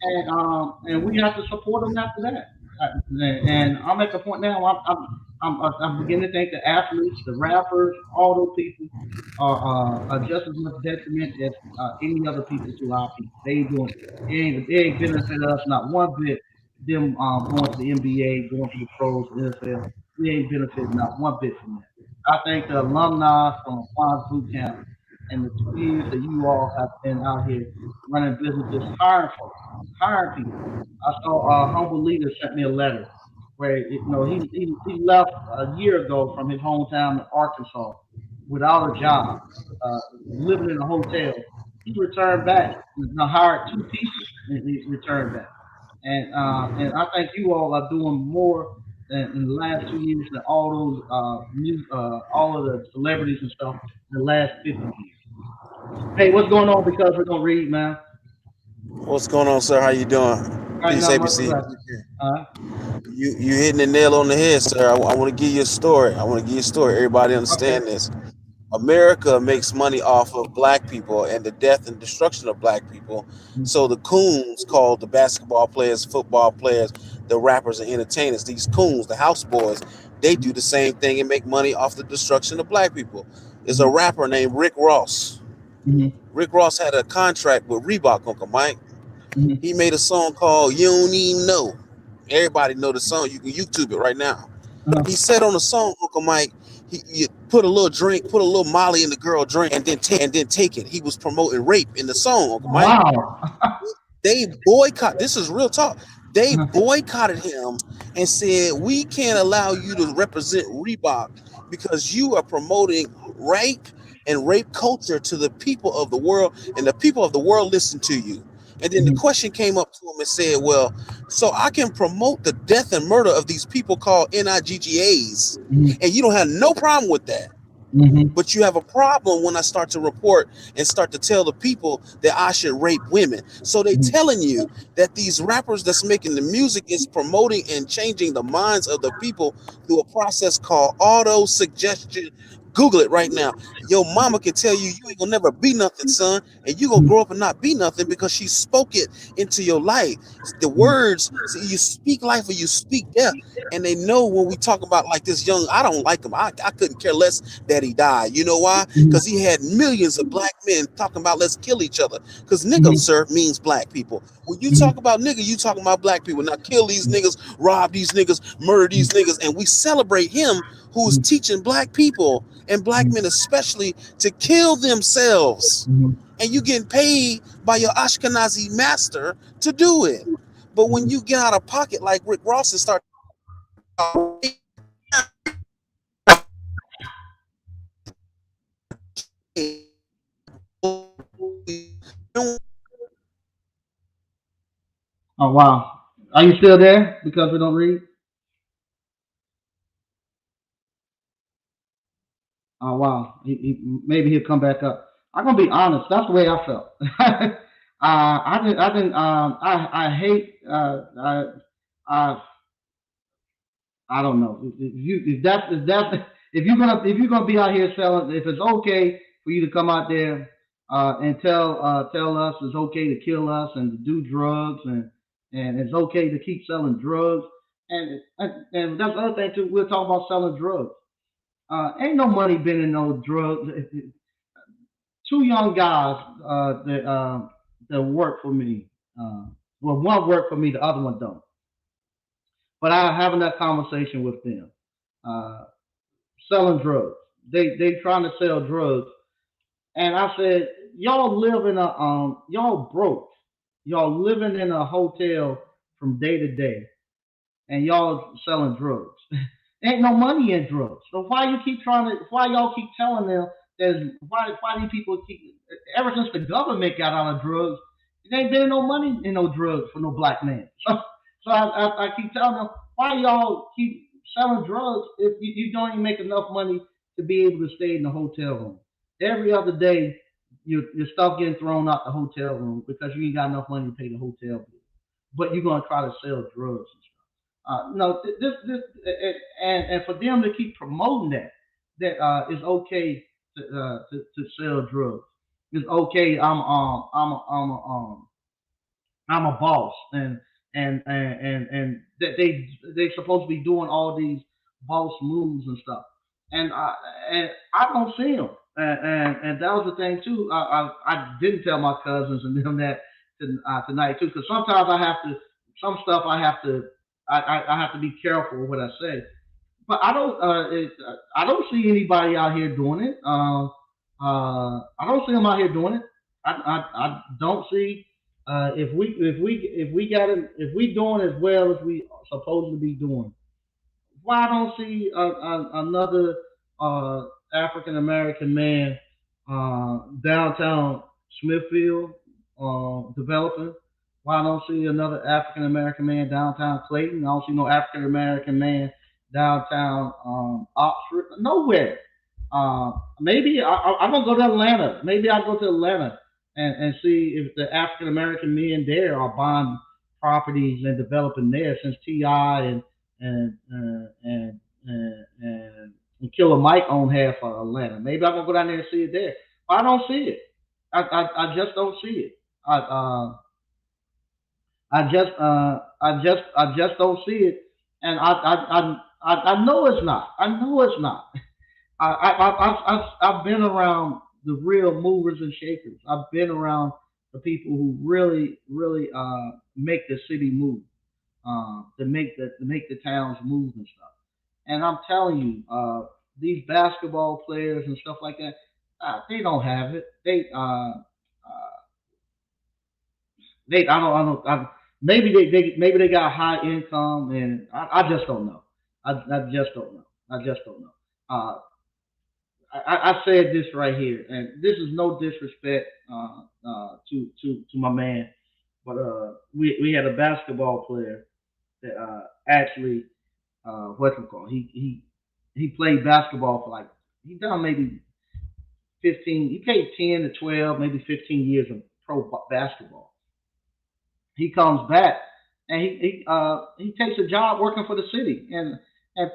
[SPEAKER 1] and we have to support them after that. And I'm at the point now. I'm beginning to think the athletes, the rappers, all those people are just as much detriment as any other people to our people. They ain't doing. They ain't benefit us not one bit. Them going to the NBA, going to the pros, the NFL. We ain't benefiting not one bit from that. I think the alumni from Appliance Boot Camp and the 2 years that you all have been out here running businesses, hiring folks, hiring people. I saw a humble leader sent me a letter where he left a year ago from his hometown in Arkansas without a job, living in a hotel. He returned back and hired 2 people and he returned back. And I think you all are doing more in the last 2 years than all of the celebrities and stuff in the last 50 years. Hey, what's going on? Because we're gonna read, man.
[SPEAKER 6] What's going on, sir? How you doing?
[SPEAKER 1] Right
[SPEAKER 6] Peace,
[SPEAKER 1] now, much
[SPEAKER 6] ABC.
[SPEAKER 1] left. Uh,
[SPEAKER 6] You hitting the nail on the head, sir. I want to give you a story. I want to give you a story. Everybody
[SPEAKER 1] okay.
[SPEAKER 6] understand this. America makes money off of black people and the death and destruction of black people. So the coons called the basketball players, football players, the rappers and entertainers, these coons, the house boys, they do the same thing and make money off the destruction of black people. There's a rapper named Rick Ross.
[SPEAKER 1] Mm-hmm.
[SPEAKER 6] Rick Ross had a contract with Reebok, Uncle Mike.
[SPEAKER 1] Mm-hmm.
[SPEAKER 6] He made a song called You Don't Even Know. Everybody know the song. You can YouTube it right now.
[SPEAKER 1] Uh-huh.
[SPEAKER 6] He said on the song, Uncle Mike, you put a little drink, put a little Molly in the girl drink, and then take it. He was promoting rape in the song, Uncle Mike.
[SPEAKER 1] Wow.
[SPEAKER 6] They boycott. This is real talk. They
[SPEAKER 1] Uh-huh.
[SPEAKER 6] boycotted him and said, we can't allow you to represent Reebok because you are promoting rape and rape culture to the people of the world, and the people of the world listen to you. And then the
[SPEAKER 1] Mm-hmm.
[SPEAKER 6] question came up to him and said, well, so I can promote the death and murder of these people called NIGGAs,
[SPEAKER 1] Mm-hmm.
[SPEAKER 6] and you don't have no problem with that. But you have a problem when I start to report and start to tell the people that I should rape women. So they telling you that these rappers that's making the music is promoting and changing the minds of the people through a process called auto suggestion. Google it right now. Your mama can tell you you ain't gonna never be nothing, son, and you gonna grow up and not be nothing because she spoke it into your life. The words, see, you speak life or you speak death. And they know when we talk about like this young, I don't like him. I couldn't care less that he died. You know why? Because he had millions of black men talking about let's kill each other. Because nigga, sir, means black people. When you talk about nigga, you talking about black people. Now kill these niggas, rob these niggas, murder these niggas, and we celebrate him who's teaching black people and black men especially to kill themselves. And you getting paid by your Ashkenazi master to do it. But when you get out of pocket like Rick Ross and start
[SPEAKER 1] Oh wow, are you still there? Because we don't read. Oh wow, maybe he'll come back up. I'm gonna be honest. That's the way I felt. I hate. I don't know. If you're gonna be out here selling, if it's okay for you to come out there and tell us it's okay to kill us and to do drugs and it's okay to keep selling drugs and that's the other thing too. We're talking about selling drugs. Ain't no money been in no drugs. Two young guys that work for me. Well, one work for me, the other one don't. But I having that conversation with them, uh, selling drugs. They trying to sell drugs, and I said, y'all live in a y'all broke, y'all living in a hotel from day to day, and y'all selling drugs. Ain't no money in drugs. So why you keep trying to? Why y'all keep telling them that? Why do people keep? Ever since the government got out of drugs, there ain't been no money in no drugs for no black man. So I keep telling them why y'all keep selling drugs if you don't even make enough money to be able to stay in the hotel room. Every other day, your stuff getting thrown out the hotel room because you ain't got enough money to pay the hotel bill. But you're gonna try to sell drugs. No, and for them to keep promoting that it's okay to sell drugs. It's okay. I'm a boss, and that they supposed to be doing all these boss moves and stuff, and I don't see them, and that was the thing too. I didn't tell my cousins and them that tonight too, because sometimes I have to some stuff I have to be careful with what I say. But I don't see anybody out here doing it. I don't see them out here doing it. I don't see if we got it if we doing as well as we supposed to be doing. Why I don't see another African American man downtown Smithfield developing? Why I don't see another African American man downtown Clayton? I don't see no African American man downtown Oxford. Nowhere. Maybe I'm gonna go to Atlanta. Maybe I'll go to Atlanta and see if the African American men there are buying properties and developing there since Ti and and Killer Mike own half of Atlanta. Maybe I'm gonna go down there and see it there. But I don't see it. I just don't see it. I just don't see it, and I know it's not. I know it's not. I've been around the real movers and shakers. I've been around the people who really make the city move, to make the towns move and stuff. And I'm telling you, these basketball players and stuff like that, they don't have it. Maybe they got high income, and I just don't know. I just don't know. I just don't know. Uh, I said this right here, and this is no disrespect to my man, but we had a basketball player that actually what's it called? He played basketball for like He done maybe 15. He played 10 to 12, maybe 15 years of pro basketball. He comes back and he takes a job working for the city, and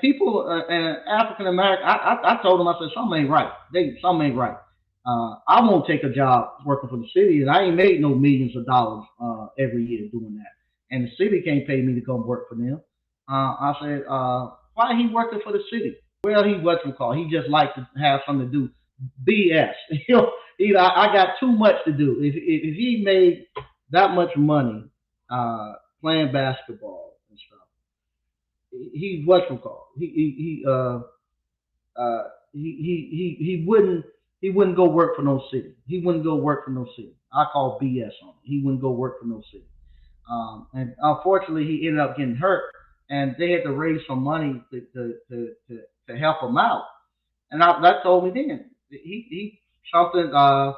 [SPEAKER 1] people and African American. I told him, I said, something ain't right. Something ain't right. I won't take a job working for the city, and I ain't made no millions of dollars every year doing that. And the city can't pay me to come work for them. I said, why he working for the city? Well, he wasn't called. He just liked to have something to do. BS. I got too much to do. If he made that much money playing basketball and stuff, he wasn't called. He wouldn't go work for no city. He wouldn't go work for no city. I call BS on him. He wouldn't go work for no city. And unfortunately, he ended up getting hurt, and they had to raise some money to help him out. And that told me then he something the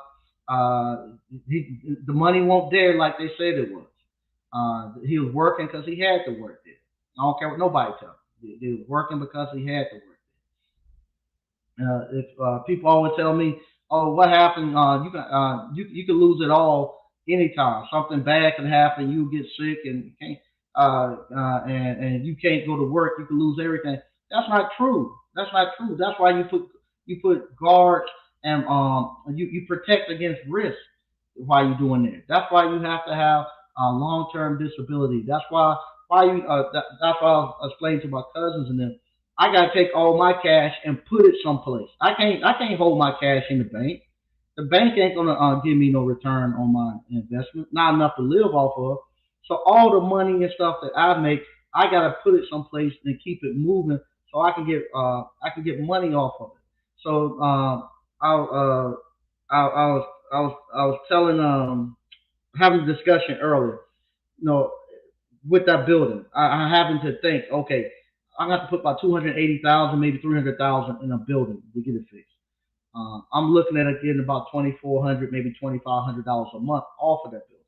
[SPEAKER 1] money won't there like they said it was. He was working because he had to work there. I don't care what nobody tells him. He was working because he had to work. If people always tell me, "Oh, what happened? You can lose it all anytime. Something bad can happen. You get sick and you can't and you can't go to work. You can lose everything." That's not true. That's not true. That's why you put guards and you protect against risk while you're doing that. That's why you have to have long-term disability. That's why that's why I was explaining to my cousins and them. I gotta take all my cash and put it someplace. I can't hold my cash in the bank. The bank ain't gonna give me no return on my investment, not enough to live off of. So all the money and stuff that I make, I gotta put it someplace and keep it moving so I can get money off of it. So I was telling having a discussion earlier, you know, with that building. I having to think, okay, I'm gonna have to put about 280,000, maybe 300,000 in a building to get it fixed. I'm looking at it getting about $2,400, maybe $2,500 a month off of that building.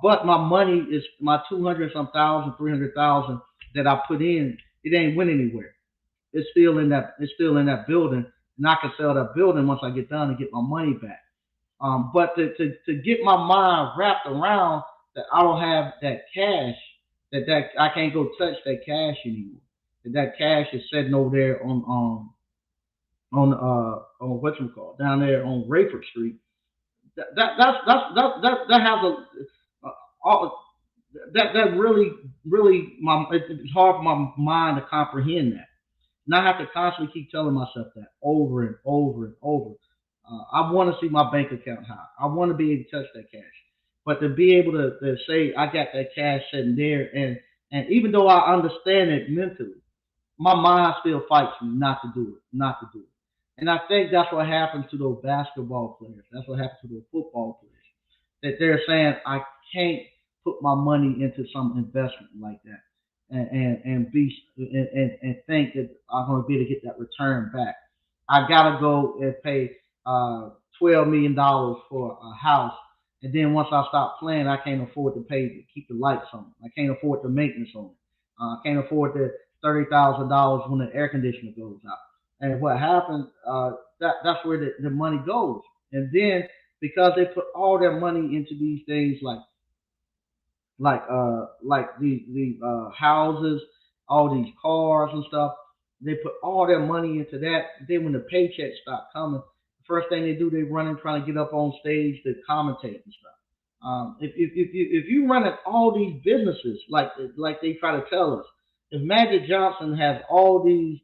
[SPEAKER 1] But my money is my 200 some thousand, 300,000 that I put in. It ain't went anywhere. It's still in that. It's still in that building, and I can sell that building once I get done and get my money back. But to get my mind wrapped around that I don't have that cash, that I can't go touch that cash anymore. That cash is sitting over there on what you call down there on Rayford Street. That has that really it's hard for my mind to comprehend that. And I have to constantly keep telling myself that over and over and over. I want to see my bank account high. I want to be able to touch that cash. But to be able to say I got that cash sitting there, and even though I understand it mentally, my mind still fights me not to do it. And I think that's what happens to those basketball players. That's what happens to those football players. That they're saying I can't put my money into some investment like that, and think that I'm going to be able to get that return back. I gotta go and pay $12 million for a house, and then once I stop playing, I can't afford to pay to keep the lights on. I can't afford the maintenance on it. I can't afford the $30,000 when the air conditioner goes out. And what happens? That's where the money goes. And then because they put all their money into these things like the houses, all these cars and stuff, they put all their money into that. Then when the paychecks stop coming, the first thing they do, they run and try to get up on stage to commentate and stuff. If you run at all these businesses like they try to tell us, if Magic Johnson has all these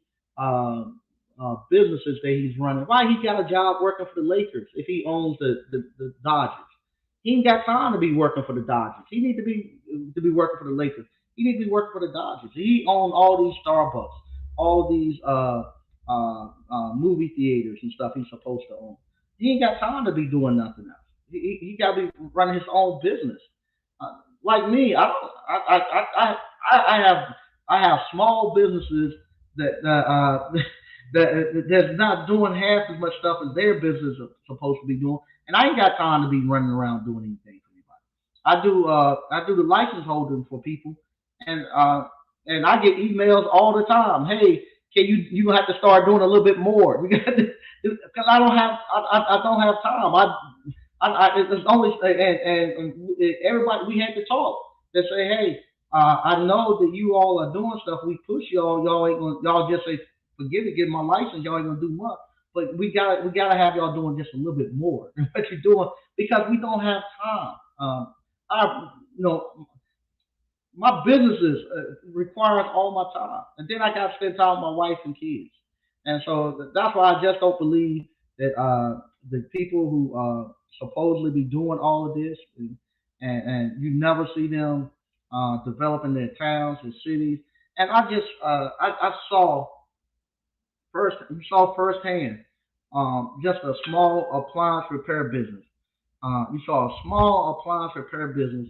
[SPEAKER 1] businesses that he's running, why he got a job working for the Lakers if he owns the Dodgers? He ain't got time to be working for the Dodgers. He need to be working for the Lakers. He need to be working for the Dodgers. He owns all these Starbucks, all these movie theaters and stuff he's supposed to own. He ain't got time to be doing nothing else. He got to be running his own business. Like me, I have small businesses that's not doing half as much stuff as their business is supposed to be doing, and I ain't got time to be running around doing anything for anybody. I do the license holding for people, and I get emails all the time. Hey, Can you gonna have to start doing a little bit more? We got because I don't have time. It's only and everybody we had to talk. They say, hey, I know that you all are doing stuff. We push y'all. Y'all ain't gonna. Y'all just say, forget it. Get my license. Y'all ain't gonna do much. But we gotta have y'all doing just a little bit more than what you're doing because we don't have time. I you know my businesses requires all my time, and then I got to spend time with my wife and kids, and so that's why I just don't believe that the people who supposedly be doing all of this, and you never see them developing their towns and cities, and I just I saw firsthand just a small appliance repair business. You saw a small appliance repair business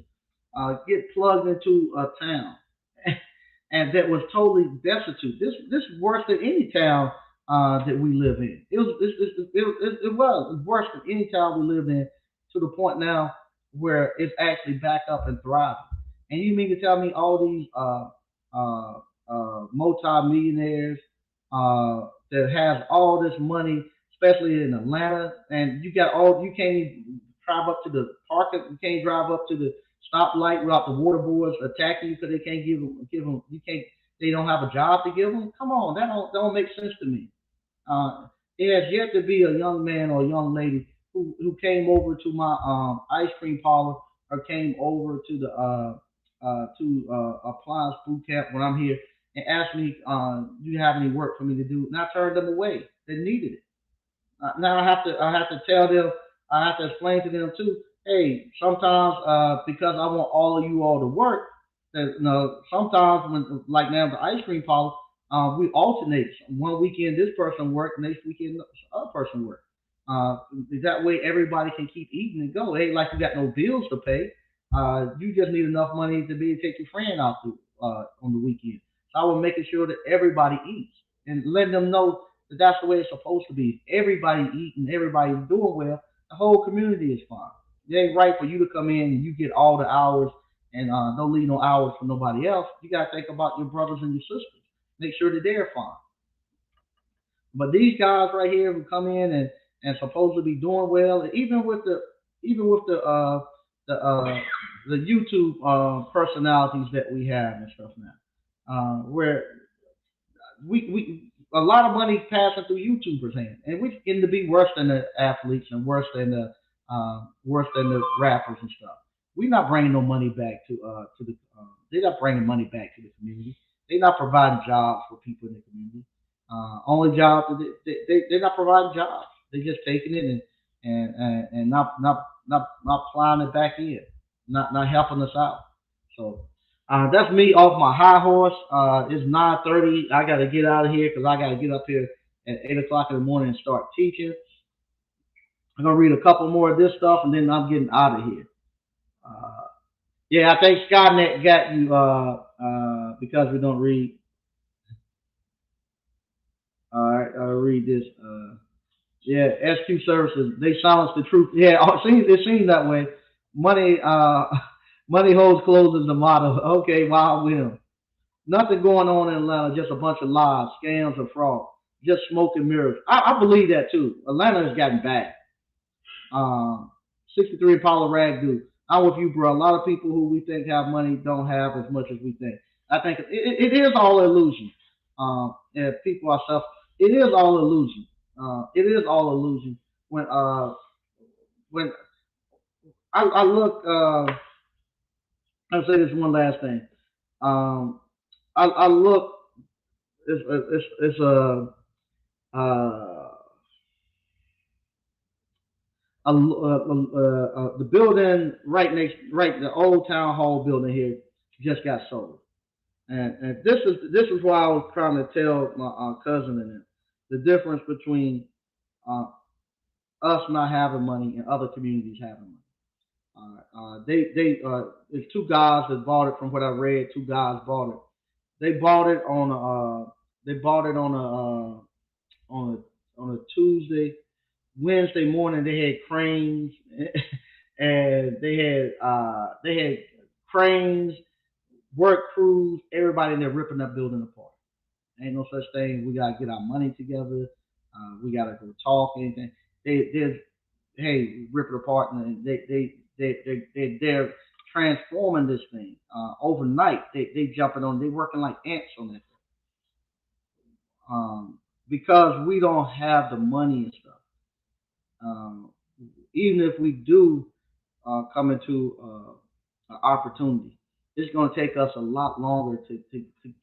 [SPEAKER 1] get plugged into a town, and that was totally destitute. This is worse than any town that we live in. It was worse than any town we live in to the point now where it's actually back up and thriving. And you mean to tell me all these multi-millionaires that have all this money, especially in Atlanta, and you can't even drive up to the park, you can't drive up to the stoplight without the water boards attacking you because they can't give them you can't they don't have a job to give them. Come on, that don't make sense to me. It has yet to be a young man or a young lady who came over to my ice cream parlor or came over to the appliance boot camp when I'm here and asked me, "Do you have any work for me to do?" And I turned them away. They needed it. Now I have to tell them, I have to explain to them too. Hey, sometimes because I want all of you all to work, that sometimes when like now the ice cream parlor, we alternate. One weekend this person work, next weekend the other person work. Uh, that way everybody can keep eating and go. Hey, like you got no bills to pay. You just need enough money to be able to take your friend out on the weekend. So I was making sure that everybody eats and letting them know that that's the way it's supposed to be. Everybody eating, everybody doing well. The whole community is fine. It ain't right for you to come in and you get all the hours and don't leave no hours for nobody else. You got to think about your brothers and your sisters. Make sure that they're fine. But these guys right here who come in and supposedly be doing well, even with the YouTube personalities that we have and stuff now, where we a lot of money passing through YouTubers' hands, and we're getting to be worse than the athletes and worse than the rappers and stuff. We're not bringing no money back to the. They're not bringing money back to the community. They're not providing jobs for people in the community. Only jobs that they're not providing jobs. They're just taking it and not plowing it back in, not helping us out. So that's me off my high horse. It's 9:30. I got to get out of here because I got to get up here at 8 o'clock in the morning and start teaching. I'm gonna read a couple more of this stuff and then I'm getting out of here. Uh, yeah, I think Skynet got you because we don't read. All right, I'll read this. Yeah, SQ services, they silence the truth. Yeah, it seems that way. Money money holds clothes is the motto. Okay, wow, Will. Nothing going on in Atlanta, just a bunch of lies, scams, and fraud. Just smoke and mirrors. I believe that too. Atlanta has gotten bad. 63 Impala Rag Dude. I'm with you, bro. A lot of people who we think have money don't have as much as we think. I think it is all illusion. And people are self. It is all illusion. It is all illusion. When I look, I'll say this one last thing. Um, I look. It's uh, the building right, the old town hall building here just got sold, and this is why I was trying to tell my cousin and them the difference between uh, us not having money and other communities having money. It's two guys that bought it from what I read. Two guys bought it. They bought it on they bought it on a Tuesday. Wednesday morning they had cranes and they had cranes, work crews, everybody in there ripping that building apart. Ain't no such thing. We gotta get our money together. We gotta go talk. Anything. Hey, rip it apart, and they're transforming this thing overnight. They jumping on. They working like ants on it. Because we don't have the money and stuff. Um, Even if we do come into an opportunity, it's going to take us a lot longer to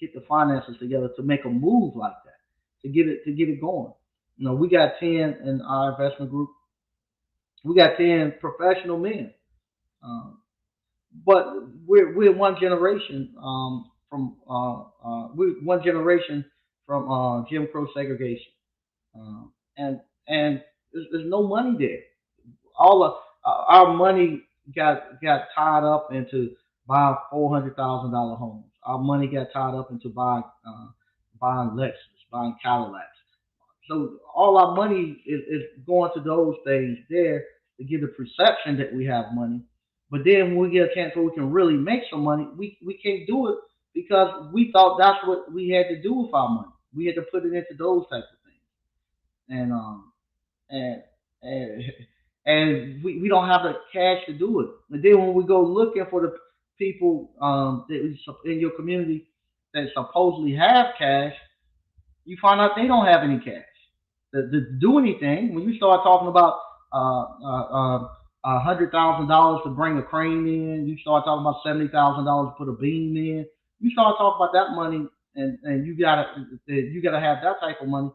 [SPEAKER 1] get the finances together to make a move like that, to get it going. We got 10 in our investment group. We got 10 professional men, um, but we're one generation from we're one generation from Jim Crow segregation, and there's no money there. All of our money got tied up into buying $400,000 homes. Our money got tied up into buying Lexus, buying Cadillacs. So all our money is going to those things there to give the perception that we have money. But then when we get a chance where we can really make some money, we can't do it because we thought that's what we had to do with our money. We had to put it into those types of things. And and and and we don't have the cash to do it. And then when we go looking for the people in your community that supposedly have cash, you find out they don't have any cash to do anything. When you start talking about $100,000 to bring a crane in, you start talking about $70,000 to put a beam in. You start talking about that money, and you gotta have that type of money.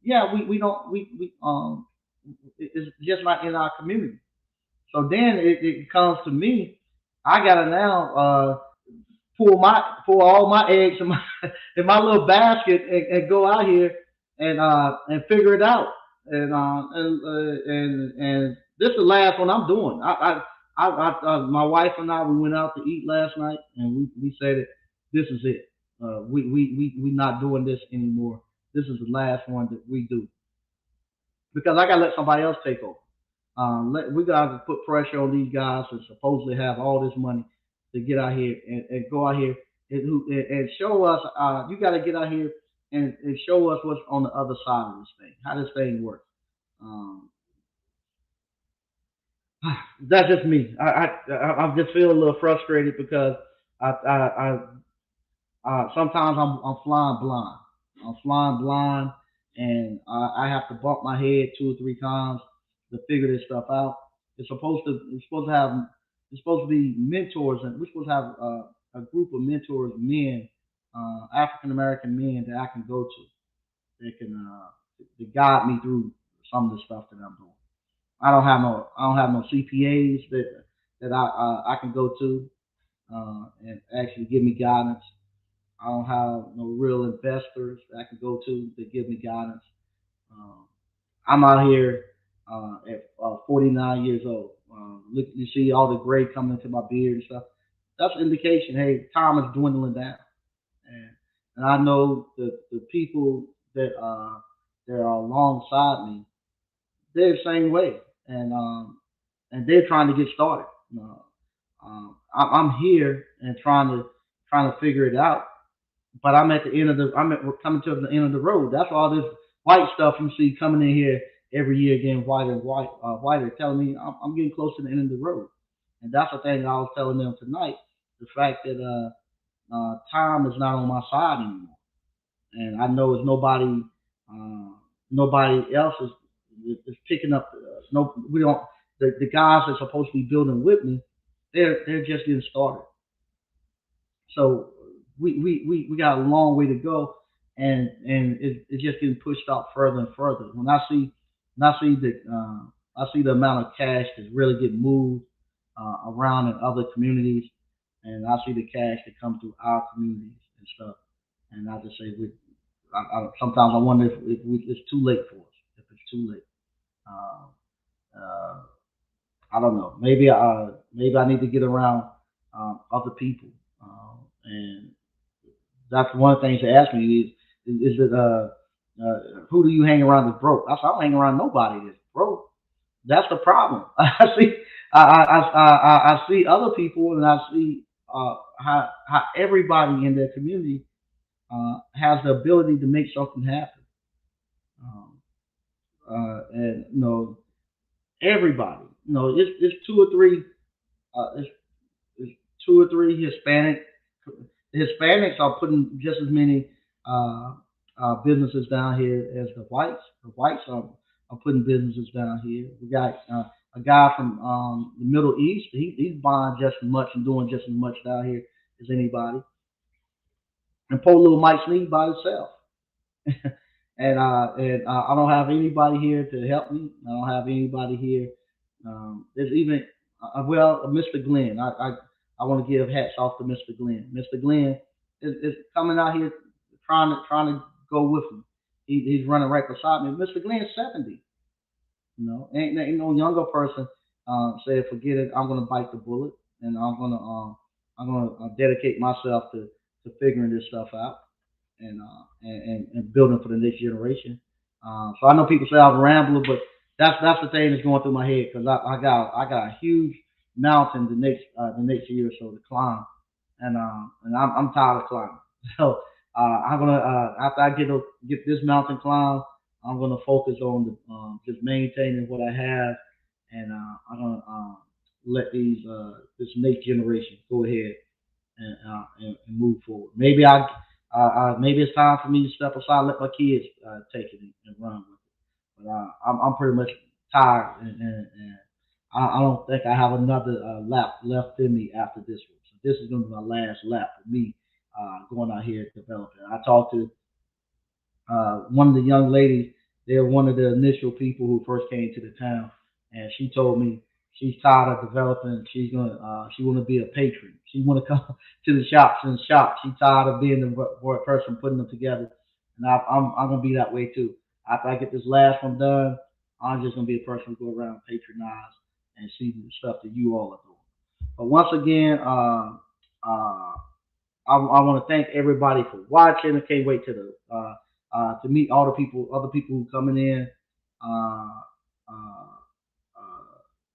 [SPEAKER 1] Yeah, we don't we it's just not in our community. So then it comes to me. I gotta now pull all my eggs in my in my little basket and go out here and figure it out. And this is the last one I'm doing. My wife and I we went out to eat last night and we said that this is it. We not doing this anymore. This is the last one that we do because I gotta let somebody else take over. We got to put pressure on these guys who supposedly have all this money to get out here and go out here and show us. You got to get out here and show us what's on the other side of this thing, how this thing works. Um, that's just me. I just feel a little frustrated because sometimes I'm flying blind. I'm flying blind, and I have to bump my head 2 or 3 times to figure this stuff out. It's supposed to be mentors, and we're supposed to have a group of mentors, men, African American men that I can go to that can to guide me through some of the stuff that I'm doing. I don't have no CPAs that I can go to and actually give me guidance. I don't have no real investors that I can go to that give me guidance. Um, I'm out here at 49 years old. Look, you see all the gray coming into my beard and stuff. That's an indication. Hey, time is dwindling down, and and I know the people that are alongside me, they're the same way, and they're trying to get started. I'm here and trying to figure it out, but we're coming to the end of the road. That's all this white stuff you see coming in here every year getting whiter and whiter, telling me I'm getting close to the end of the road. And that's the thing that I was telling them tonight. The fact that time is not on my side anymore, and I know it's nobody else is picking up. No, we don't. The guys that's supposed to be building with me, they're just getting started. So we got a long way to go, and it's just getting pushed out further and further. When I see the amount of cash that's really getting moved around in other communities, and I see the cash that comes through our communities and stuff, and I just say sometimes I wonder if it's too late for us. If it's too late, uh, uh, I don't know. Maybe I need to get around other people, and that's one of the things they ask me is that who do you hang around that's broke? I don't hang around nobody that's broke. That's the problem. I see other people, and I see how everybody in their community has the ability to make something happen. And everybody, it's two or three, it's two or three Hispanic. The Hispanics are putting just as many businesses down here as the whites. The whites are putting businesses down here. We got a guy from the Middle East. He's buying just as much and doing just as much down here as anybody. And poor little Mike Sneed by himself. and I don't have anybody here to help me. I don't have anybody here. There's even Mr. Glenn. I want to give hats off to Mr. Glenn. Mr. Glenn is coming out here trying to go with me. He's running right beside me. Mr. Glenn's 70. Ain't no younger person said forget it. I'm gonna bite the bullet, and I'm gonna dedicate myself to figuring this stuff out and building for the next generation. So I know people say I'm a rambler, but that's the thing that's going through my head because I got a huge mountain the next year or so to climb, and I'm tired of climbing. So I'm gonna after I get this mountain climb, I'm gonna focus on just maintaining what I have, and I'm gonna let this next generation go ahead and move forward. Maybe maybe it's time for me to step aside and let my kids take it and run with it. But I'm pretty much tired, and I don't think I have another lap left in me after this one. So this is going to be my last lap for me going out here developing. I talked to one of the young ladies. They're one of the initial people who first came to the town, and she told me she's tired of developing. She want to be a patron. She want to come to the shops and shop. She's tired of being the person putting them together, and I'm gonna be that way too. After I get this last one done, I'm just gonna be a person who go around and patronize and see the stuff that you all are doing. But once again, I want to thank everybody for watching. I can't wait to meet all the other people who coming in,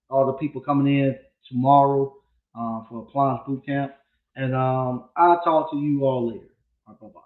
[SPEAKER 1] all the people coming in tomorrow for Appliance Boot Camp. And I'll talk to you all later. Bye bye.